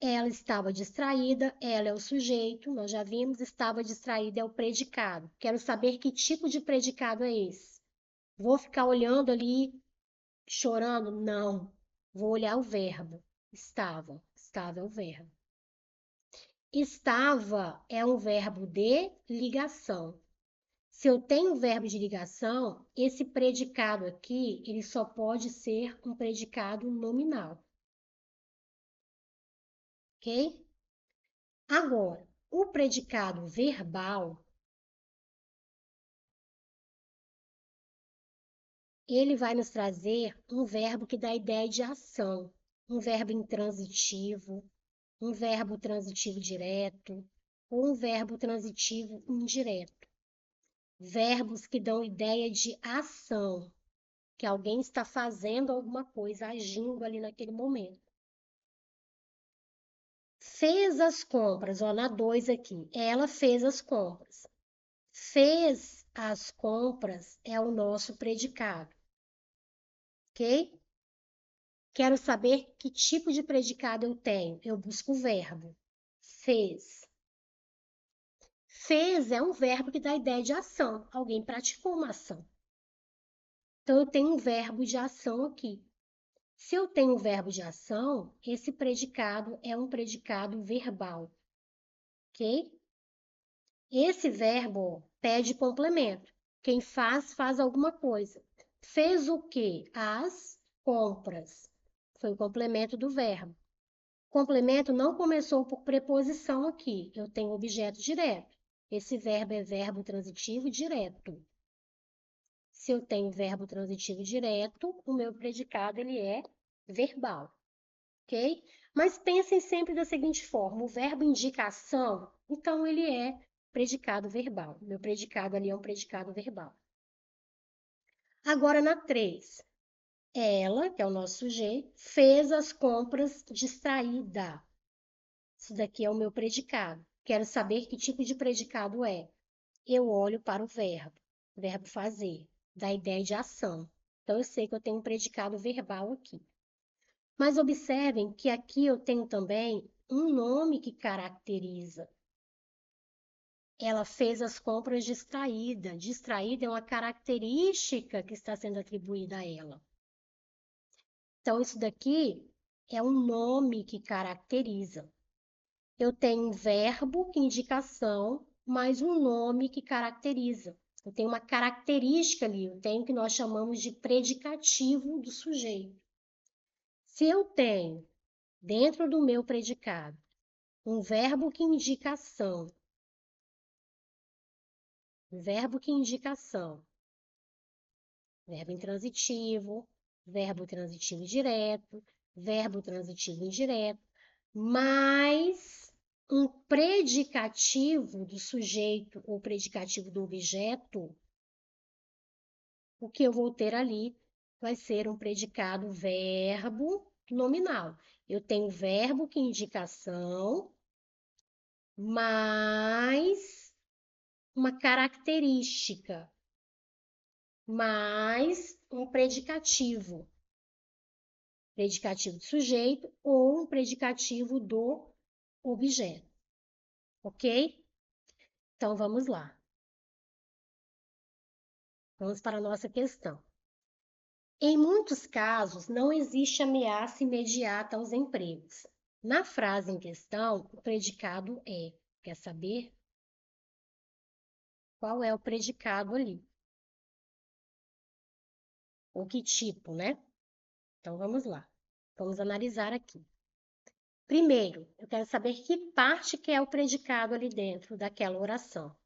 Ela estava distraída, ela é o sujeito, nós já vimos, estava distraída é o predicado. Quero saber que tipo de predicado é esse. Vou ficar olhando ali, chorando? Não. Vou olhar o verbo. Estava. Estava é o verbo. Estava é um verbo de ligação. Se eu tenho verbo de ligação, esse predicado aqui, ele só pode ser um predicado nominal. Ok? Agora, o predicado verbal, ele vai nos trazer um verbo que dá ideia de ação, um verbo intransitivo, um verbo transitivo direto ou um verbo transitivo indireto. Verbos que dão ideia de ação, que alguém está fazendo alguma coisa, agindo ali naquele momento. Fez as compras, ó, na 2 aqui. Ela fez as compras. Fez as compras é o nosso predicado, ok? Quero saber que tipo de predicado eu tenho. Eu busco o verbo. Fez. Fez é um verbo que dá ideia de ação. Alguém praticou uma ação. Então, eu tenho um verbo de ação aqui. Se eu tenho um verbo de ação, esse predicado é um predicado verbal, ok? Esse verbo pede complemento. Quem faz, faz alguma coisa. Fez o quê? As compras. Foi o complemento do verbo. Complemento não começou por preposição aqui. Eu tenho objeto direto. Esse verbo é verbo transitivo direto. Se eu tenho verbo transitivo direto, o meu predicado ele é verbal, ok? Mas pensem sempre da seguinte forma: o verbo indicação, então ele é predicado verbal. Meu predicado ali é um predicado verbal. Agora na 3, ela, que é o nosso sujeito, fez as compras distraída. Isso daqui é o meu predicado. Quero saber que tipo de predicado é. Eu olho para o verbo fazer, dá ideia de ação. Então eu sei que eu tenho um predicado verbal aqui. Mas observem que aqui eu tenho também um nome que caracteriza. Ela fez as compras distraída. Distraída é uma característica que está sendo atribuída a ela. Então, isso daqui é um nome que caracteriza. Eu tenho um verbo que indica ação, mais um nome que caracteriza. Eu tenho uma característica ali, eu tenho o que nós chamamos de predicativo do sujeito. Se eu tenho, dentro do meu predicado, um verbo que indica ação, verbo que indica ação, verbo intransitivo, verbo transitivo direto, verbo transitivo indireto, mais um predicativo do sujeito ou predicativo do objeto, o que eu vou ter ali vai ser um predicado verbo nominal. Eu tenho verbo que indica ação, mais uma característica, mais um predicativo. Predicativo do sujeito ou um predicativo do objeto, ok? Então vamos lá. Vamos para a nossa questão. Em muitos casos, não existe ameaça imediata aos empregos. Na frase em questão, o predicado é. Quer saber qual é o predicado ali? Ou que tipo, né? Então vamos lá. Vamos analisar aqui. Primeiro, eu quero saber que parte que é o predicado ali dentro daquela oração.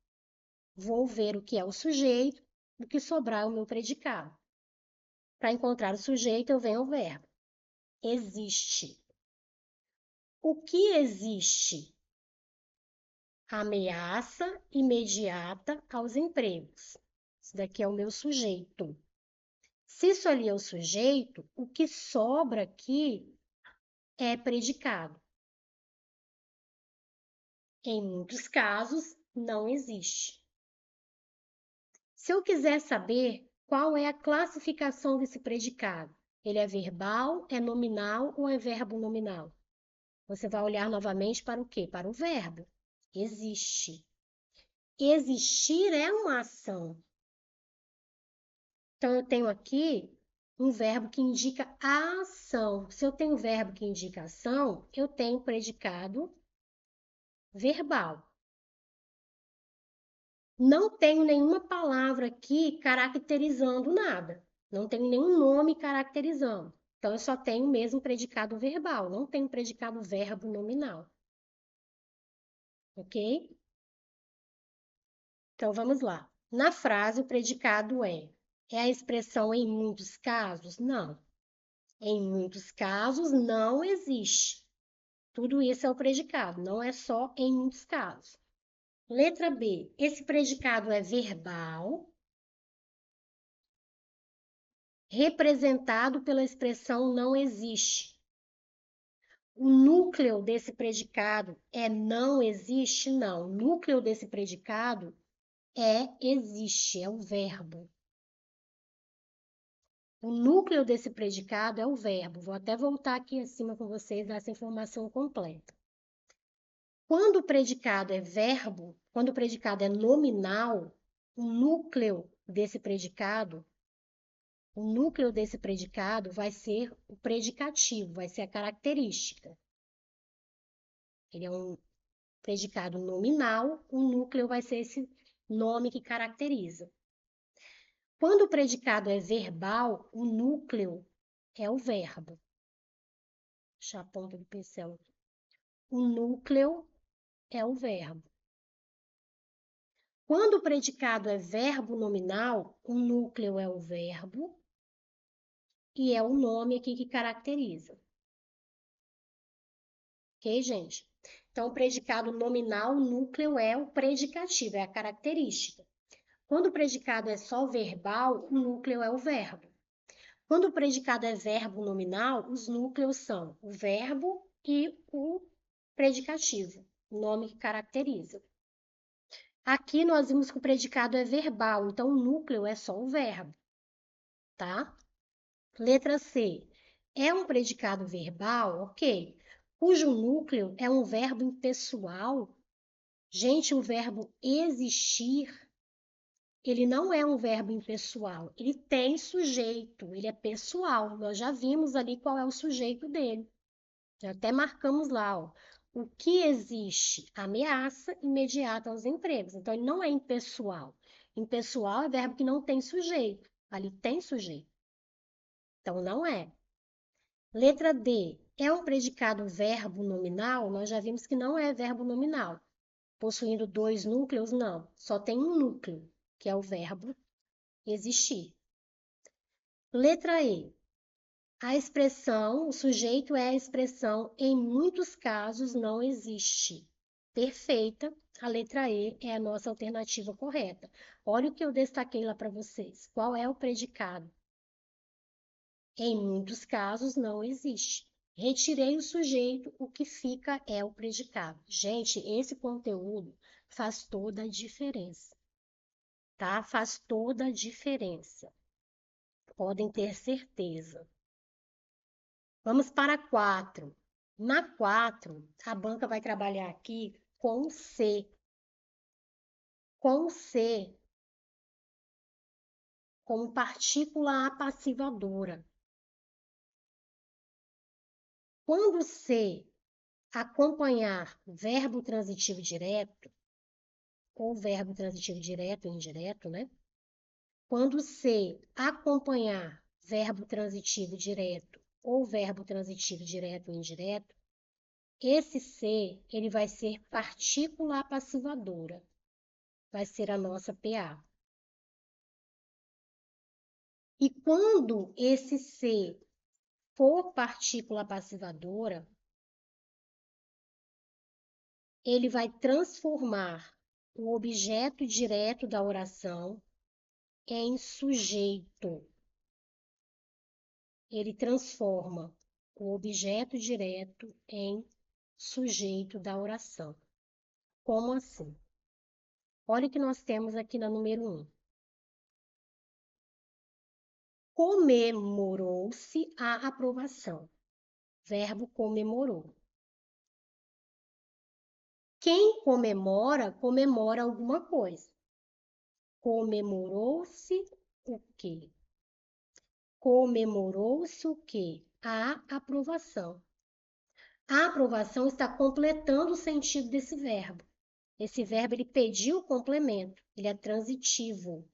Vou ver o que é o sujeito, o que sobrar é o meu predicado. Para encontrar o sujeito, eu venho ao verbo. Existe. O que existe? Ameaça imediata aos empregos. Isso daqui é o meu sujeito. Se isso ali é o sujeito, o que sobra aqui é predicado. Em muitos casos, não existe. Se eu quiser saber qual é a classificação desse predicado, ele é verbal, é nominal ou é verbo nominal? Você vai olhar novamente para o quê? Para o verbo. Existe. Existir é uma ação. Então, eu tenho aqui um verbo que indica a ação. Se eu tenho verbo que indica ação, eu tenho predicado verbal. Não tenho nenhuma palavra aqui caracterizando nada. Não tenho nenhum nome caracterizando. Então, eu só tenho mesmo predicado verbal, não tenho predicado verbo nominal. Ok? Então, vamos lá. Na frase, o predicado é a expressão em muitos casos? Não. Em muitos casos, não existe. Tudo isso é o predicado, não é só em muitos casos. Letra B. Esse predicado é verbal, representado pela expressão não existe. O núcleo desse predicado é não existe? Não. O núcleo desse predicado é existe, é o verbo. O núcleo desse predicado é o verbo. Vou até voltar aqui acima com vocês essa informação completa. Quando o predicado é verbo, quando o predicado é nominal, o núcleo desse predicado vai ser o predicativo, vai ser a característica. Ele é um predicado nominal, o núcleo vai ser esse nome que caracteriza. Quando o predicado é verbal, o núcleo é o verbo. Deixa a ponta do pincel aqui. O núcleo é o verbo. Quando o predicado é verbo nominal, o núcleo é o verbo e é o nome aqui que caracteriza. Ok, gente? Então, o predicado nominal, o núcleo é o predicativo, é a característica. Quando o predicado é só verbal, o núcleo é o verbo. Quando o predicado é verbo nominal, os núcleos são o verbo e o predicativo, o nome que caracteriza. Aqui nós vimos que o predicado é verbal, então o núcleo é só o verbo, tá? Letra C. É um predicado verbal, ok, cujo núcleo é um verbo impessoal. Gente, o verbo existir, ele não é um verbo impessoal, ele tem sujeito, ele é pessoal. Nós já vimos ali qual é o sujeito dele. Já até marcamos lá, ó. O que existe? Ameaça imediata aos empregos. Então, ele não é impessoal. Impessoal é verbo que não tem sujeito. Ali tem sujeito. Então, não é. Letra D. É um predicado verbo nominal? Nós já vimos que não é verbo nominal. Possuindo dois núcleos? Não. Só tem um núcleo, que é o verbo existir. Letra E. A expressão, o sujeito é a expressão em muitos casos não existe. Perfeita, a letra E é a nossa alternativa correta. Olha o que eu destaquei lá para vocês. Qual é o predicado? Em muitos casos não existe. Retirei o sujeito, o que fica é o predicado. Gente, esse conteúdo faz toda a diferença, tá? Faz toda a diferença. Podem ter certeza. Vamos para 4. Na 4, a banca vai trabalhar aqui com C. Com C como partícula apassivadora. Quando C acompanhar verbo transitivo direto, ou verbo transitivo direto e indireto, né? Quando C acompanhar verbo transitivo direto ou verbo transitivo direto e indireto, esse C ele vai ser partícula apassivadora. vai ser a nossa PA. E quando esse ser for partícula passivadora, ele vai transformar o objeto direto da oração em sujeito. Ele transforma o objeto direto em sujeito da oração. Como assim? Olha o que nós temos aqui na número 1. Comemorou-se a aprovação. Verbo comemorou. Quem comemora, comemora alguma coisa. Comemorou-se o quê? Comemorou-se o quê? A aprovação. A aprovação está completando o sentido desse verbo. Esse verbo ele pediu o complemento, ele é transitivo.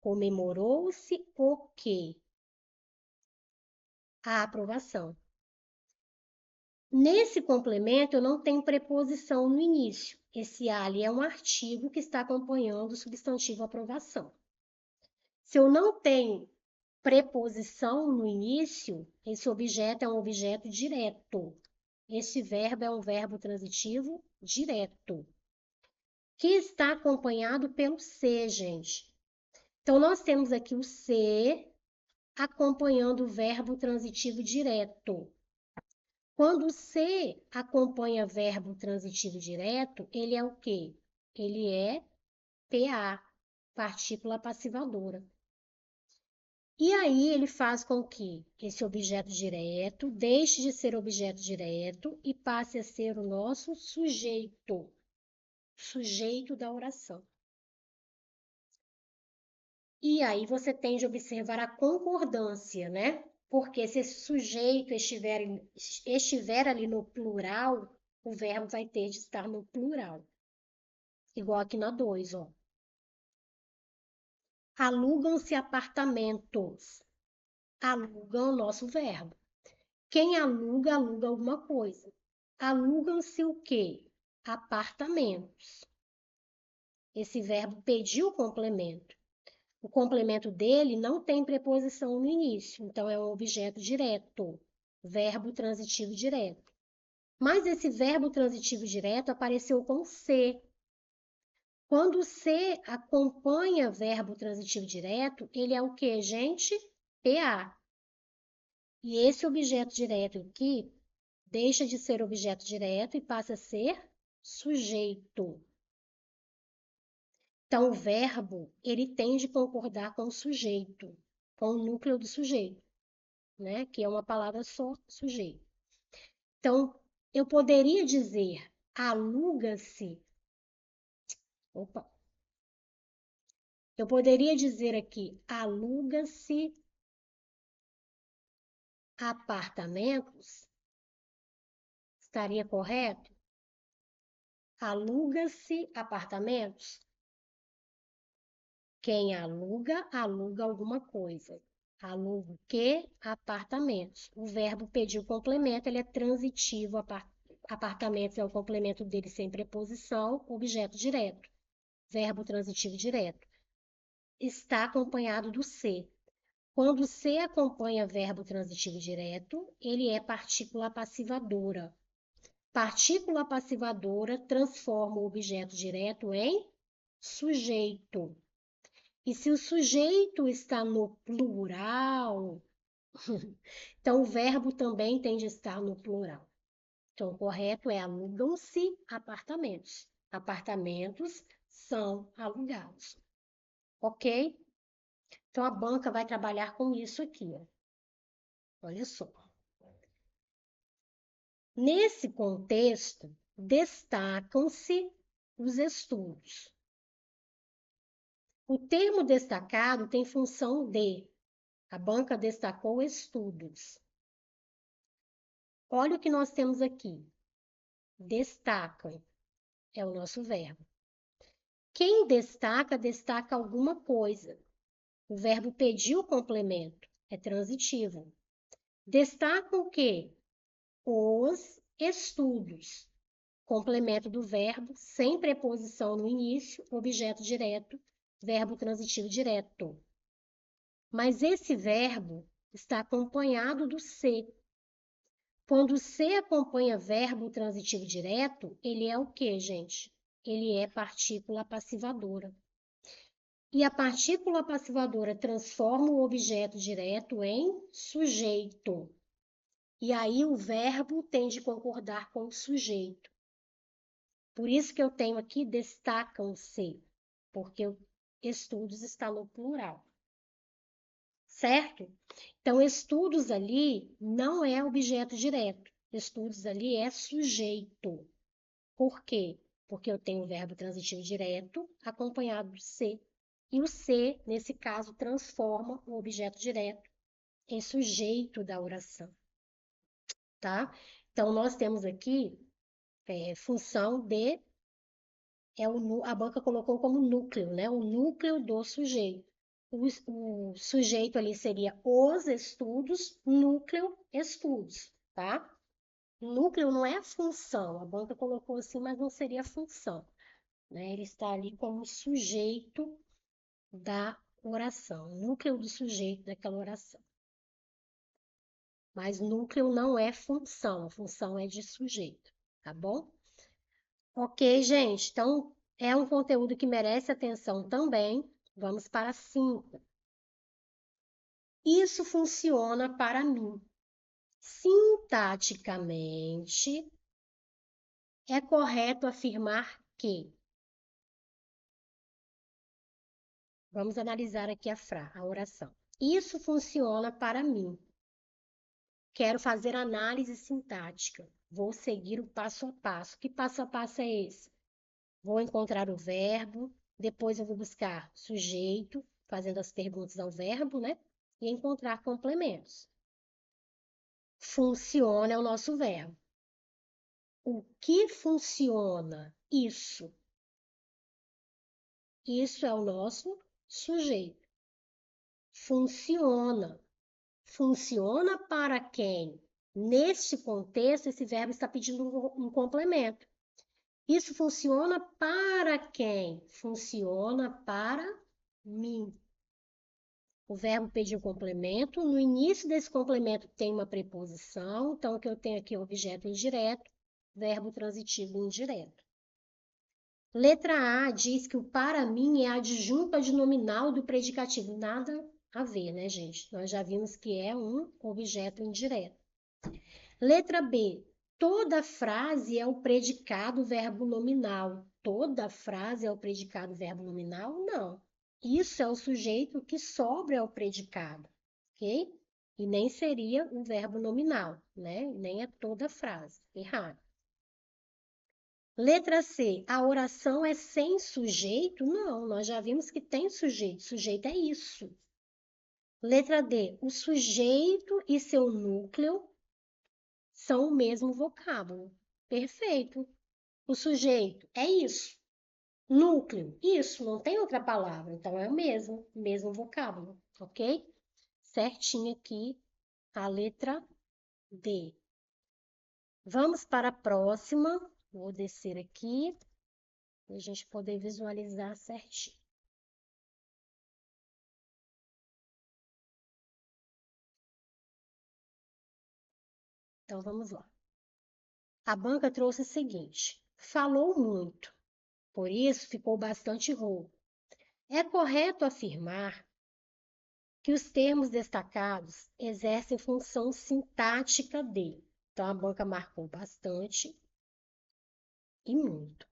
Comemorou-se o quê? A aprovação. Nesse complemento, eu não tenho preposição no início. Esse ali é um artigo que está acompanhando o substantivo aprovação. Se eu não tenho preposição no início, esse objeto é um objeto direto. Esse verbo é um verbo transitivo direto, que está acompanhado pelo ser, gente. Então, nós temos aqui o ser acompanhando o verbo transitivo direto. Quando o ser acompanha verbo transitivo direto, ele é o quê? Ele é PA, partícula passivadora. E aí ele faz com que esse objeto direto deixe de ser objeto direto e passe a ser o nosso sujeito, sujeito da oração. E aí você tem de observar a concordância, né? Porque se esse sujeito estiver ali no plural, o verbo vai ter de estar no plural. Igual aqui na 2, ó. Alugam-se apartamentos. Alugam o nosso verbo. Quem aluga, aluga alguma coisa. Alugam-se o quê? Apartamentos. Esse verbo pediu complemento. O complemento dele não tem preposição no início, então é um objeto direto, verbo transitivo direto. Mas esse verbo transitivo direto apareceu com ser. Quando o ser acompanha verbo transitivo direto, ele é o que, gente? PA. E esse objeto direto aqui deixa de ser objeto direto e passa a ser sujeito. Então, o verbo, ele tem de concordar com o sujeito, com o núcleo do sujeito, né? Que é uma palavra só, sujeito. Então, eu poderia dizer aluga-se. Opa. Eu poderia dizer aqui aluga-se apartamentos. Estaria correto? Aluga-se apartamentos. Quem aluga, aluga alguma coisa. Aluga o quê? Apartamentos. O verbo pedir o complemento, ele é transitivo. Apartamentos é o complemento dele sem preposição, objeto direto. Verbo transitivo direto. Está acompanhado do ser. Quando o ser acompanha verbo transitivo direto, ele é partícula passivadora. Partícula passivadora transforma o objeto direto em sujeito. E se o sujeito está no plural, então o verbo também tem de estar no plural. Então, o correto é alugam-se apartamentos. Apartamentos são alugados. Ok? Então, a banca vai trabalhar com isso aqui, ó. Olha só. Nesse contexto, destacam-se os estudos. O termo destacado tem função de. A banca destacou estudos. Olha o que nós temos aqui. Destacam é o nosso verbo. Quem destaca, destaca alguma coisa. O verbo pediu o complemento, é transitivo. Destaca o quê? Os estudos. complemento do verbo, sem preposição no início, objeto direto, verbo transitivo direto. Mas esse verbo está acompanhado do ser. Quando o ser acompanha verbo transitivo direto, ele é o quê, gente? Ele é partícula passivadora. E a partícula passivadora transforma o objeto direto em sujeito. E aí o verbo tem de concordar com o sujeito. Por isso que eu tenho aqui destacam-se, porque o estudos está no plural. Certo? Então, estudos ali não é objeto direto. Estudos ali é sujeito. Por quê? Porque eu tenho o verbo transitivo direto acompanhado do ser. E o ser, nesse caso, transforma o objeto direto em sujeito da oração. Tá? Então, nós temos aqui função de... a banca colocou como núcleo, né? O núcleo do sujeito. O sujeito ali seria os estudos, núcleo, estudos, tá? Núcleo não é função, a banca colocou assim, mas não seria função, né? Ele está ali como sujeito da oração, núcleo do sujeito daquela oração. Mas núcleo não é função, a função é de sujeito, tá bom? Ok, gente, então é um conteúdo que merece atenção também. Vamos para 5. Isso funciona para mim. Sintaticamente, é correto afirmar que... Vamos analisar aqui a oração. Isso funciona para mim. Quero fazer análise sintática. Vou seguir o passo a passo. Que passo a passo é esse? Vou encontrar o verbo, depois eu vou buscar sujeito, fazendo as perguntas ao verbo, né? E encontrar complementos. Funciona é o nosso verbo. O que funciona? Isso. Isso é o nosso sujeito. Funciona. Funciona para quem? Neste contexto, esse verbo está pedindo um complemento. Isso funciona para quem? Funciona para mim. O verbo pediu complemento. No início desse complemento tem uma preposição. Então, o que eu tenho aqui é objeto indireto, verbo transitivo indireto. Letra A diz que o para mim é adjunto adnominal do predicativo. Nada a ver, né, gente? Nós já vimos que é um objeto indireto. Letra B. Toda frase é o predicado verbo nominal. Toda frase é o predicado verbo nominal? Não. Isso é o sujeito que sobra ao predicado, ok? E nem seria um verbo nominal, né? Nem é toda frase. Errado. Letra C, a oração é sem sujeito? Não, nós já vimos que tem sujeito. Sujeito é isso. Letra D, o sujeito e seu núcleo são o mesmo vocábulo. Perfeito. O sujeito é isso. Núcleo, isso, não tem outra palavra. Então é o mesmo vocábulo, ok? Certinho aqui a letra D. Vamos para a próxima. Vou descer aqui para a gente poder visualizar certinho. Então, vamos lá. A banca trouxe o seguinte: falou muito, por isso ficou bastante rouco. É correto afirmar que os termos destacados exercem função sintática de. Então, a banca marcou bastante e muito.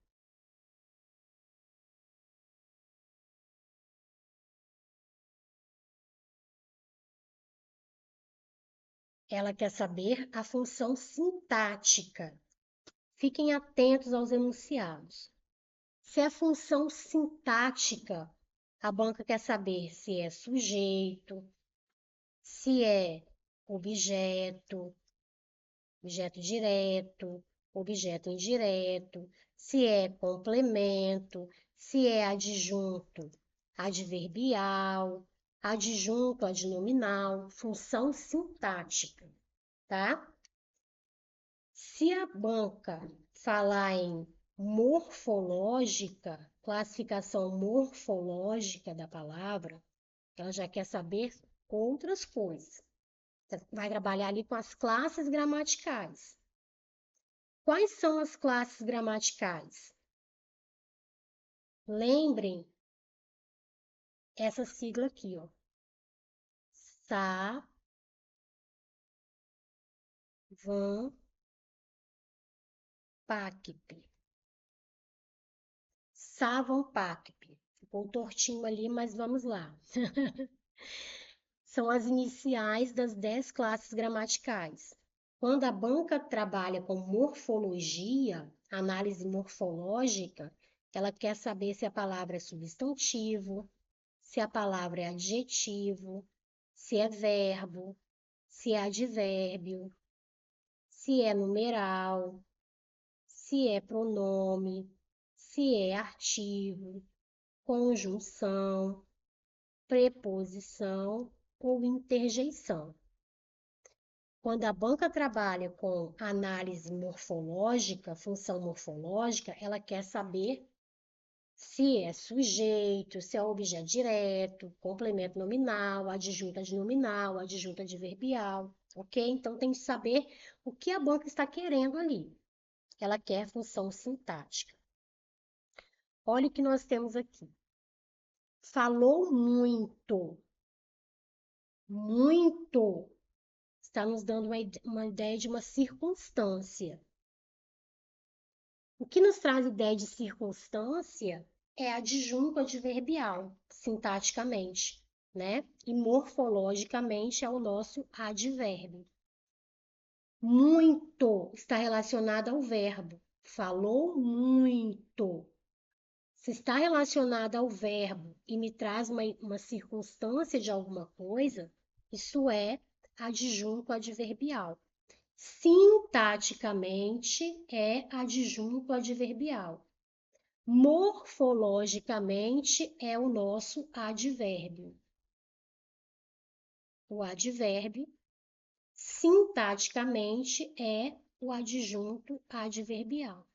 Ela quer saber a função sintática. Fiquem atentos aos enunciados. Se é função sintática, a banca quer saber se é sujeito, se é objeto, objeto direto, objeto indireto, se é complemento, se é adjunto adverbial, adjunto adnominal, função sintática, tá? Se a banca falar em morfológica, classificação morfológica da palavra, ela já quer saber outras coisas. Você vai trabalhar ali com as classes gramaticais. Quais são as classes gramaticais? Lembrem essa sigla aqui, ó. Sa, van, pacp. Savanpacp. Ficou tortinho ali, mas vamos lá. São as iniciais das 10 classes gramaticais. Quando a banca trabalha com morfologia, análise morfológica, ela quer saber se a palavra é substantivo, se a palavra é adjetivo, se é verbo, se é advérbio, se é numeral, se é pronome, se é artigo, conjunção, preposição ou interjeição. Quando a banca trabalha com análise morfológica, função morfológica, ela quer saber se é sujeito, se é objeto direto, complemento nominal, adjunta adnominal, adjunta adverbial, ok? Então tem que saber o que a banca está querendo ali. Ela quer função sintática. Olha o que nós temos aqui. Falou muito, muito. Está nos dando uma ideia de uma circunstância. O que nos traz ideia de circunstância é adjunto adverbial, sintaticamente, né? E morfologicamente é o nosso advérbio. Muito está relacionado ao verbo. Falou muito. Se está relacionado ao verbo e me traz uma circunstância de alguma coisa, isso é adjunto adverbial. Sintaticamente é adjunto adverbial. Morfologicamente é o nosso advérbio. O advérbio, sintaticamente, é o adjunto adverbial.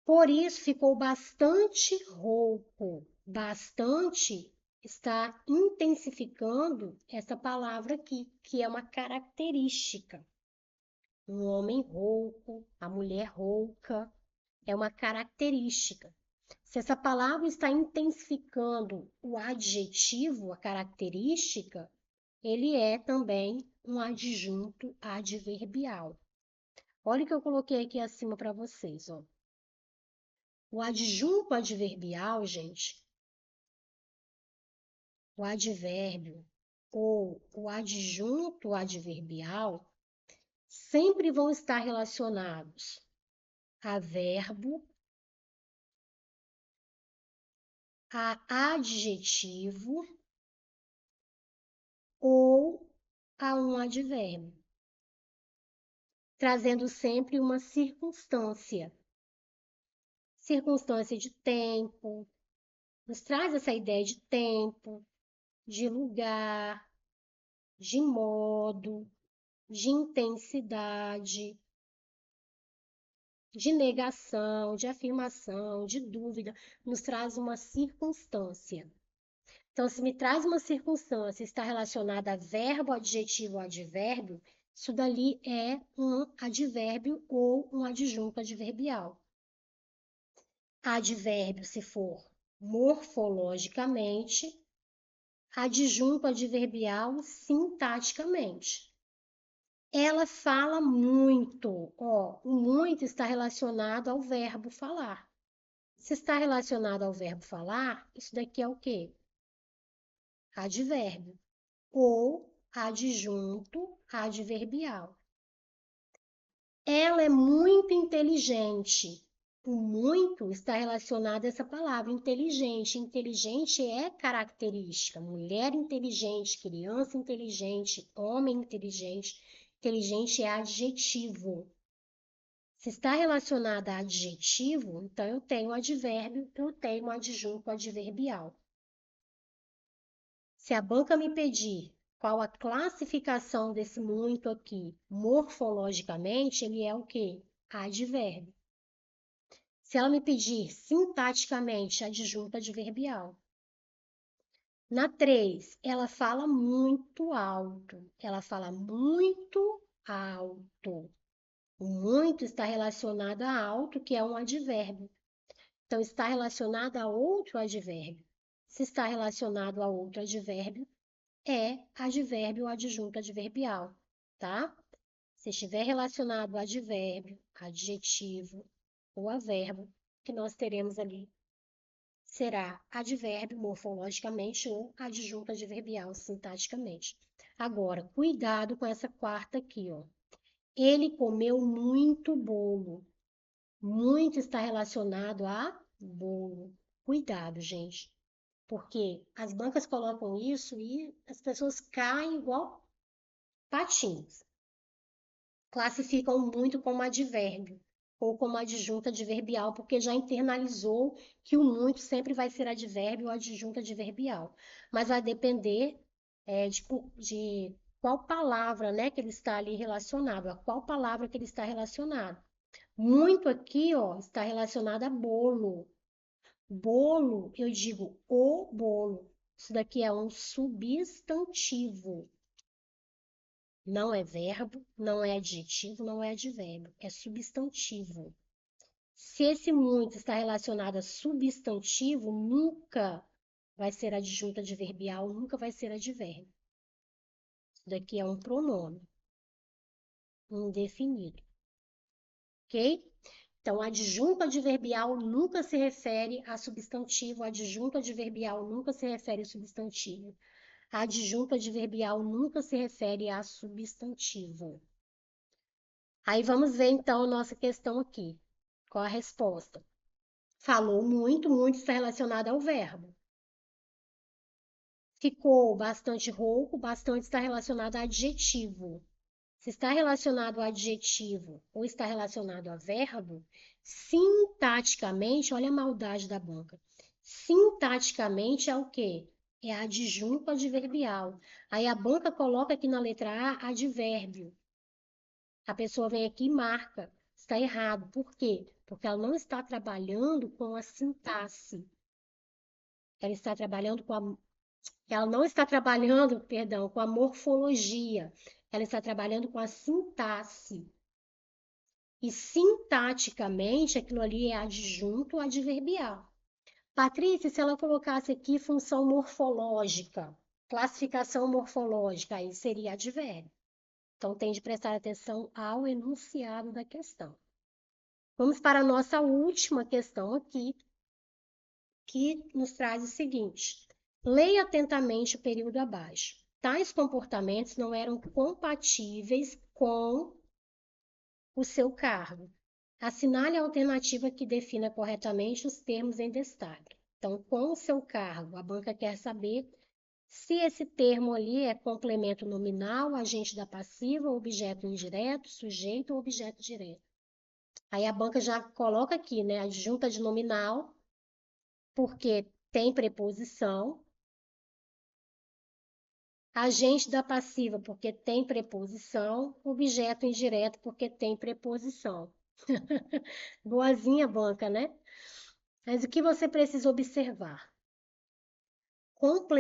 Por isso ficou bastante rouco. Bastante está intensificando essa palavra aqui, que é uma característica. Um homem rouco, a mulher rouca, é uma característica. Se essa palavra está intensificando o adjetivo, a característica, ele é também um adjunto adverbial. Olha o que eu coloquei aqui acima para vocês, ó. O adjunto adverbial, gente, o advérbio ou o adjunto adverbial sempre vão estar relacionados a verbo, a adjetivo ou a um advérbio, trazendo sempre uma circunstância. Circunstância de tempo, nos traz essa ideia de tempo, de lugar, de modo, de intensidade, de negação, de afirmação, de dúvida, nos traz uma circunstância. Então, se me traz uma circunstância, está relacionada a verbo, adjetivo ou advérbio, isso dali é um advérbio ou um adjunto adverbial. Advérbio, se for morfologicamente, adjunto adverbial sintaticamente. Ela fala muito, ó, o muito está relacionado ao verbo falar. Se está relacionado ao verbo falar, isso daqui é o quê? Advérbio ou adjunto adverbial. Ela é muito inteligente. O muito está relacionado a essa palavra, inteligente. Inteligente é característica. Mulher inteligente, criança inteligente, homem inteligente. Inteligente é adjetivo. Se está relacionada a adjetivo, então eu tenho advérbio, eu tenho adjunto adverbial. Se a banca me pedir Qual a classificação desse muito aqui? Morfologicamente, ele é o quê? Advérbio. Se ela me pedir sintaticamente, adjunto adverbial. Na 3, ela fala muito alto. Ela fala muito alto. O muito está relacionado a alto, que é um advérbio. Então, está relacionado a outro advérbio. Se está relacionado a outro advérbio, é advérbio ou adjunto adverbial, tá? Se estiver relacionado a advérbio, adjetivo ou a verbo, que nós teremos ali será advérbio morfologicamente ou adjunto adverbial sintaticamente. Agora, cuidado com essa quarta aqui, ó. Ele comeu muito bolo. Muito está relacionado a bolo. Cuidado, gente, porque as bancas colocam isso e as pessoas caem igual patinhos. Classificam muito como advérbio ou como adjunto adverbial, porque já internalizou que o muito sempre vai ser advérbio ou adjunto adverbial. Mas vai depender de qual palavra, né, que ele está ali relacionado, a qual palavra que ele está relacionado. Muito aqui, ó, está relacionado a bolo. Bolo, eu digo o bolo. Isso daqui é um substantivo. Não é verbo, não é adjetivo, não é advérbio, é substantivo. Se esse muito está relacionado a substantivo, nunca vai ser adjunto adverbial, nunca vai ser advérbio. Isso daqui é um pronome indefinido, ok? Então, adjunto adverbial nunca se refere a substantivo, adjunto adverbial nunca se refere a substantivo. Adjunto adverbial nunca se refere a substantivo. Aí vamos ver então a nossa questão aqui. Qual a resposta? Falou muito, muito está relacionado ao verbo. Ficou bastante rouco, bastante está relacionado a adjetivo. Se está relacionado a adjetivo ou está relacionado a verbo, sintaticamente, olha a maldade da banca. Sintaticamente é o quê? É adjunto adverbial. Aí a banca coloca aqui na letra A advérbio. A pessoa vem aqui e marca. Está errado. Por quê? Porque ela não está trabalhando com a sintaxe. Ela está trabalhando com a Ela não está trabalhando, perdão, com a morfologia. Ela está trabalhando com a sintaxe. E sintaticamente, aquilo ali é adjunto adverbial. Patrícia, se ela colocasse aqui função morfológica, classificação morfológica, aí seria advérbio. Então, tem de prestar atenção ao enunciado da questão. Vamos para a nossa última questão aqui, que nos traz o seguinte: leia atentamente o período abaixo. Tais comportamentos não eram compatíveis com o seu cargo. Assinale a alternativa que defina corretamente os termos em destaque. Então, com o seu cargo, a banca quer saber se esse termo ali é complemento nominal, agente da passiva, objeto indireto, sujeito ou objeto direto. Aí a banca já coloca aqui, né, adjunta de nominal, porque tem preposição, agente da passiva, porque tem preposição, objeto indireto, porque tem preposição. Boazinha, banca, né? Mas o que você precisa observar?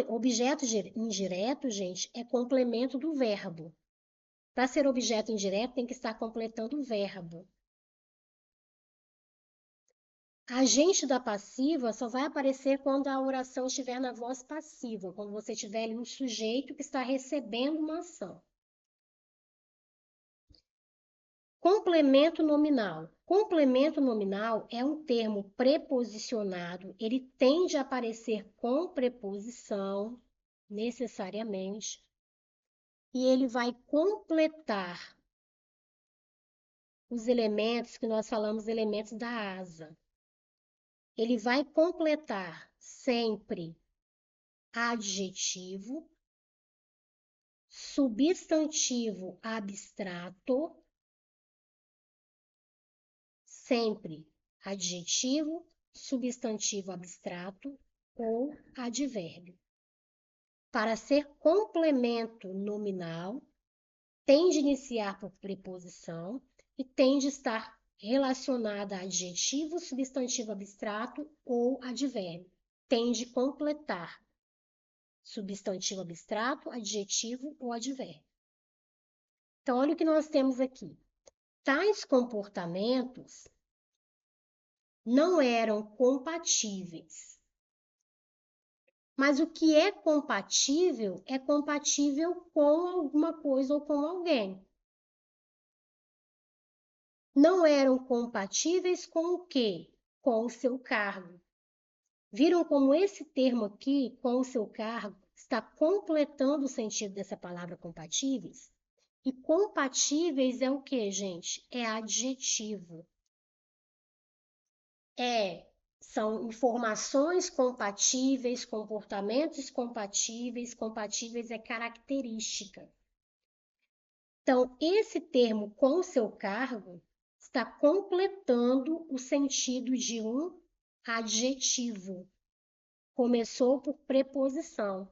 Objeto indireto, gente, é complemento do verbo. Para ser objeto indireto, tem que estar completando o verbo. Agente da passiva só vai aparecer quando a oração estiver na voz passiva, quando você tiver ali um sujeito que está recebendo uma ação. Complemento nominal. Complemento nominal é um termo preposicionado, ele tende a aparecer com preposição, necessariamente, e ele vai completar os elementos que nós falamos, elementos da asa. Ele vai completar sempre adjetivo, substantivo abstrato, sempre adjetivo, substantivo abstrato ou advérbio. para ser complemento nominal, tem de iniciar por preposição e tem de estar relacionada a adjetivo, substantivo abstrato ou advérbio. Tem de completar substantivo abstrato, adjetivo ou advérbio. Então, olha o que nós temos aqui. Tais comportamentos não eram compatíveis. Mas o que é compatível com alguma coisa ou com alguém. Não eram compatíveis com o quê? Com o seu cargo. Viram como esse termo aqui, com o seu cargo, está completando o sentido dessa palavra compatíveis? E compatíveis é o quê, gente? É adjetivo. São informações compatíveis, comportamentos compatíveis, compatíveis é característica. Então, esse termo com seu cargo está completando o sentido de um adjetivo. Começou por preposição.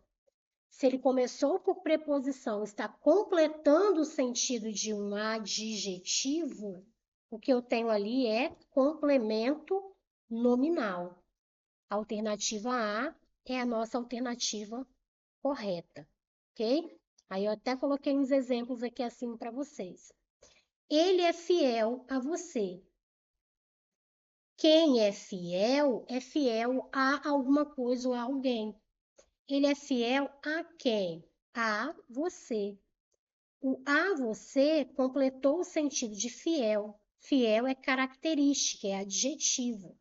Se ele começou por preposição, está completando o sentido de um adjetivo, o que eu tenho ali é complemento nominal. A alternativa A é a nossa alternativa correta, ok? Aí eu até coloquei uns exemplos aqui assim para vocês. Ele é fiel a você. Quem é fiel a alguma coisa ou a alguém. Ele é fiel a quem? A você. O a você completou o sentido de fiel. Fiel é característica, é adjetivo.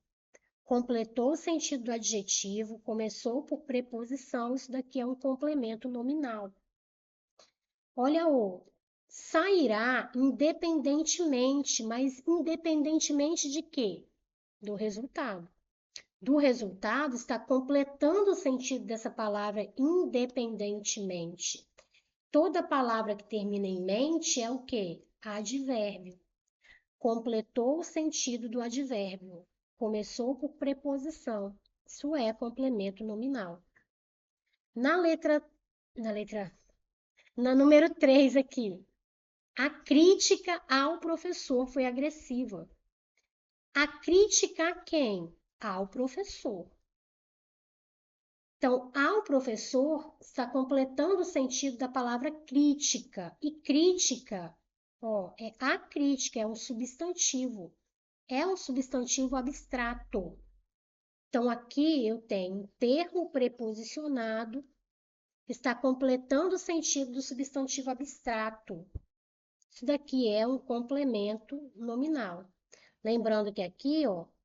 Completou o sentido do adjetivo, começou por preposição, isso daqui é um complemento nominal. Olha o outro. Sairá independentemente, mas independentemente de quê? Do resultado. Do resultado está completando o sentido dessa palavra independentemente. Toda palavra que termina em mente é o quê? Advérbio. Completou o sentido do advérbio. Começou por preposição. Isso é complemento nominal. Na letra, na número 3 aqui, a crítica ao professor foi agressiva. A crítica a quem? Ao professor. Então, ao professor está completando o sentido da palavra crítica. E crítica, é a crítica, é um substantivo. É um substantivo abstrato. Então, aqui eu tenho um termo preposicionado que está completando o sentido do substantivo abstrato. Isso daqui é um complemento nominal. Lembrando que aqui,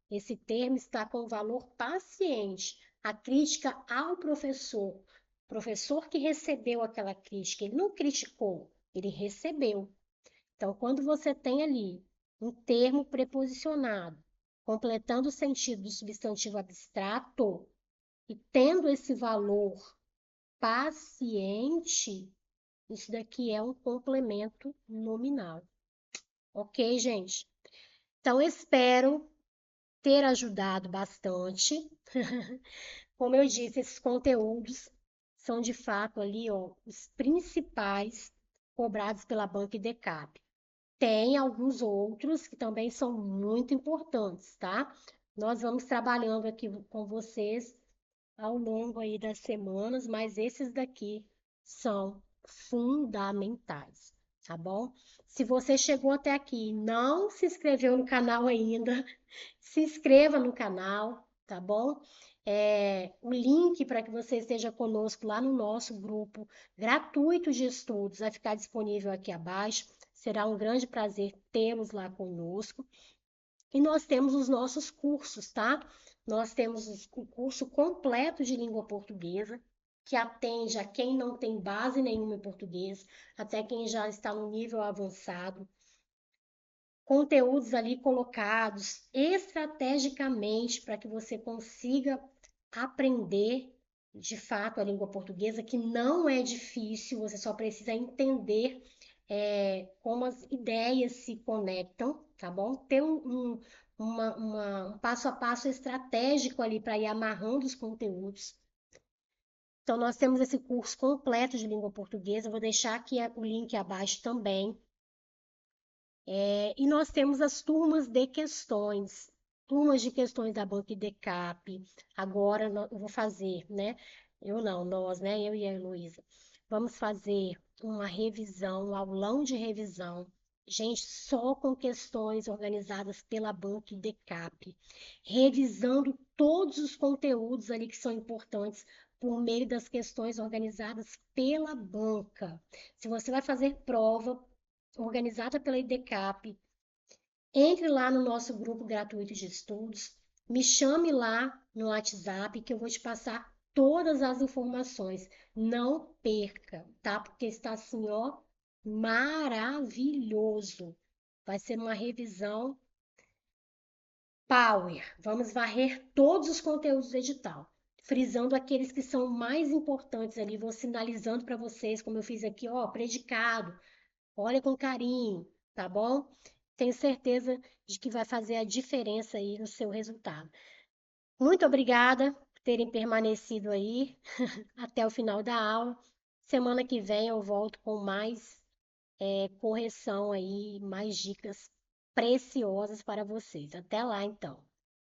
esse termo está com valor paciente. A crítica ao professor que recebeu aquela crítica, ele não criticou, ele recebeu. Então, quando você tem ali um termo preposicionado, completando o sentido do substantivo abstrato e tendo esse valor paciente, isso daqui é um complemento nominal. Ok, gente? Então, espero ter ajudado bastante. Como eu disse, esses conteúdos são de fato ali, os principais cobrados pela Banca IDECAP. Tem alguns outros que também são muito importantes, tá? Nós vamos trabalhando aqui com vocês ao longo aí das semanas, mas esses daqui são fundamentais, tá bom? Se você chegou até aqui e não se inscreveu no canal ainda, se inscreva no canal, tá bom? O link para que você esteja conosco lá no nosso grupo gratuito de estudos vai ficar disponível aqui abaixo. Será um grande prazer tê-los lá conosco. E nós temos os nossos cursos, tá? Nós temos o curso completo de língua portuguesa, que atende a quem não tem base nenhuma em português, até quem já está no nível avançado. Conteúdos ali colocados estrategicamente para que você consiga aprender de fato a língua portuguesa, que não é difícil, você só precisa entender como as ideias se conectam, tá bom? Ter um passo a passo estratégico ali para ir amarrando os conteúdos. Então, nós temos esse curso completo de língua portuguesa, eu vou deixar aqui o link abaixo também. E nós temos as turmas de questões da Banca IDECAP. Agora eu vou fazer, né? Eu não, nós, né? Eu e a Heloísa. Vamos fazer uma revisão, um aulão de revisão. Gente, só com questões organizadas pela Banca IDECAP, revisando todos os conteúdos ali que são importantes por meio das questões organizadas pela banca. Se você vai fazer prova, organizada pela IDECAP. Entre lá no nosso grupo gratuito de estudos, me chame lá no WhatsApp que eu vou te passar todas as informações. Não perca, tá? Porque está assim, ó, maravilhoso. Vai ser uma revisão power. Vamos varrer todos os conteúdos do edital, frisando aqueles que são mais importantes ali, vou sinalizando para vocês, como eu fiz aqui, ó, predicado. Olha com carinho, tá bom? Tenho certeza de que vai fazer a diferença aí no seu resultado. Muito obrigada por terem permanecido aí até o final da aula. Semana que vem eu volto com mais correção aí, mais dicas preciosas para vocês. Até lá, então.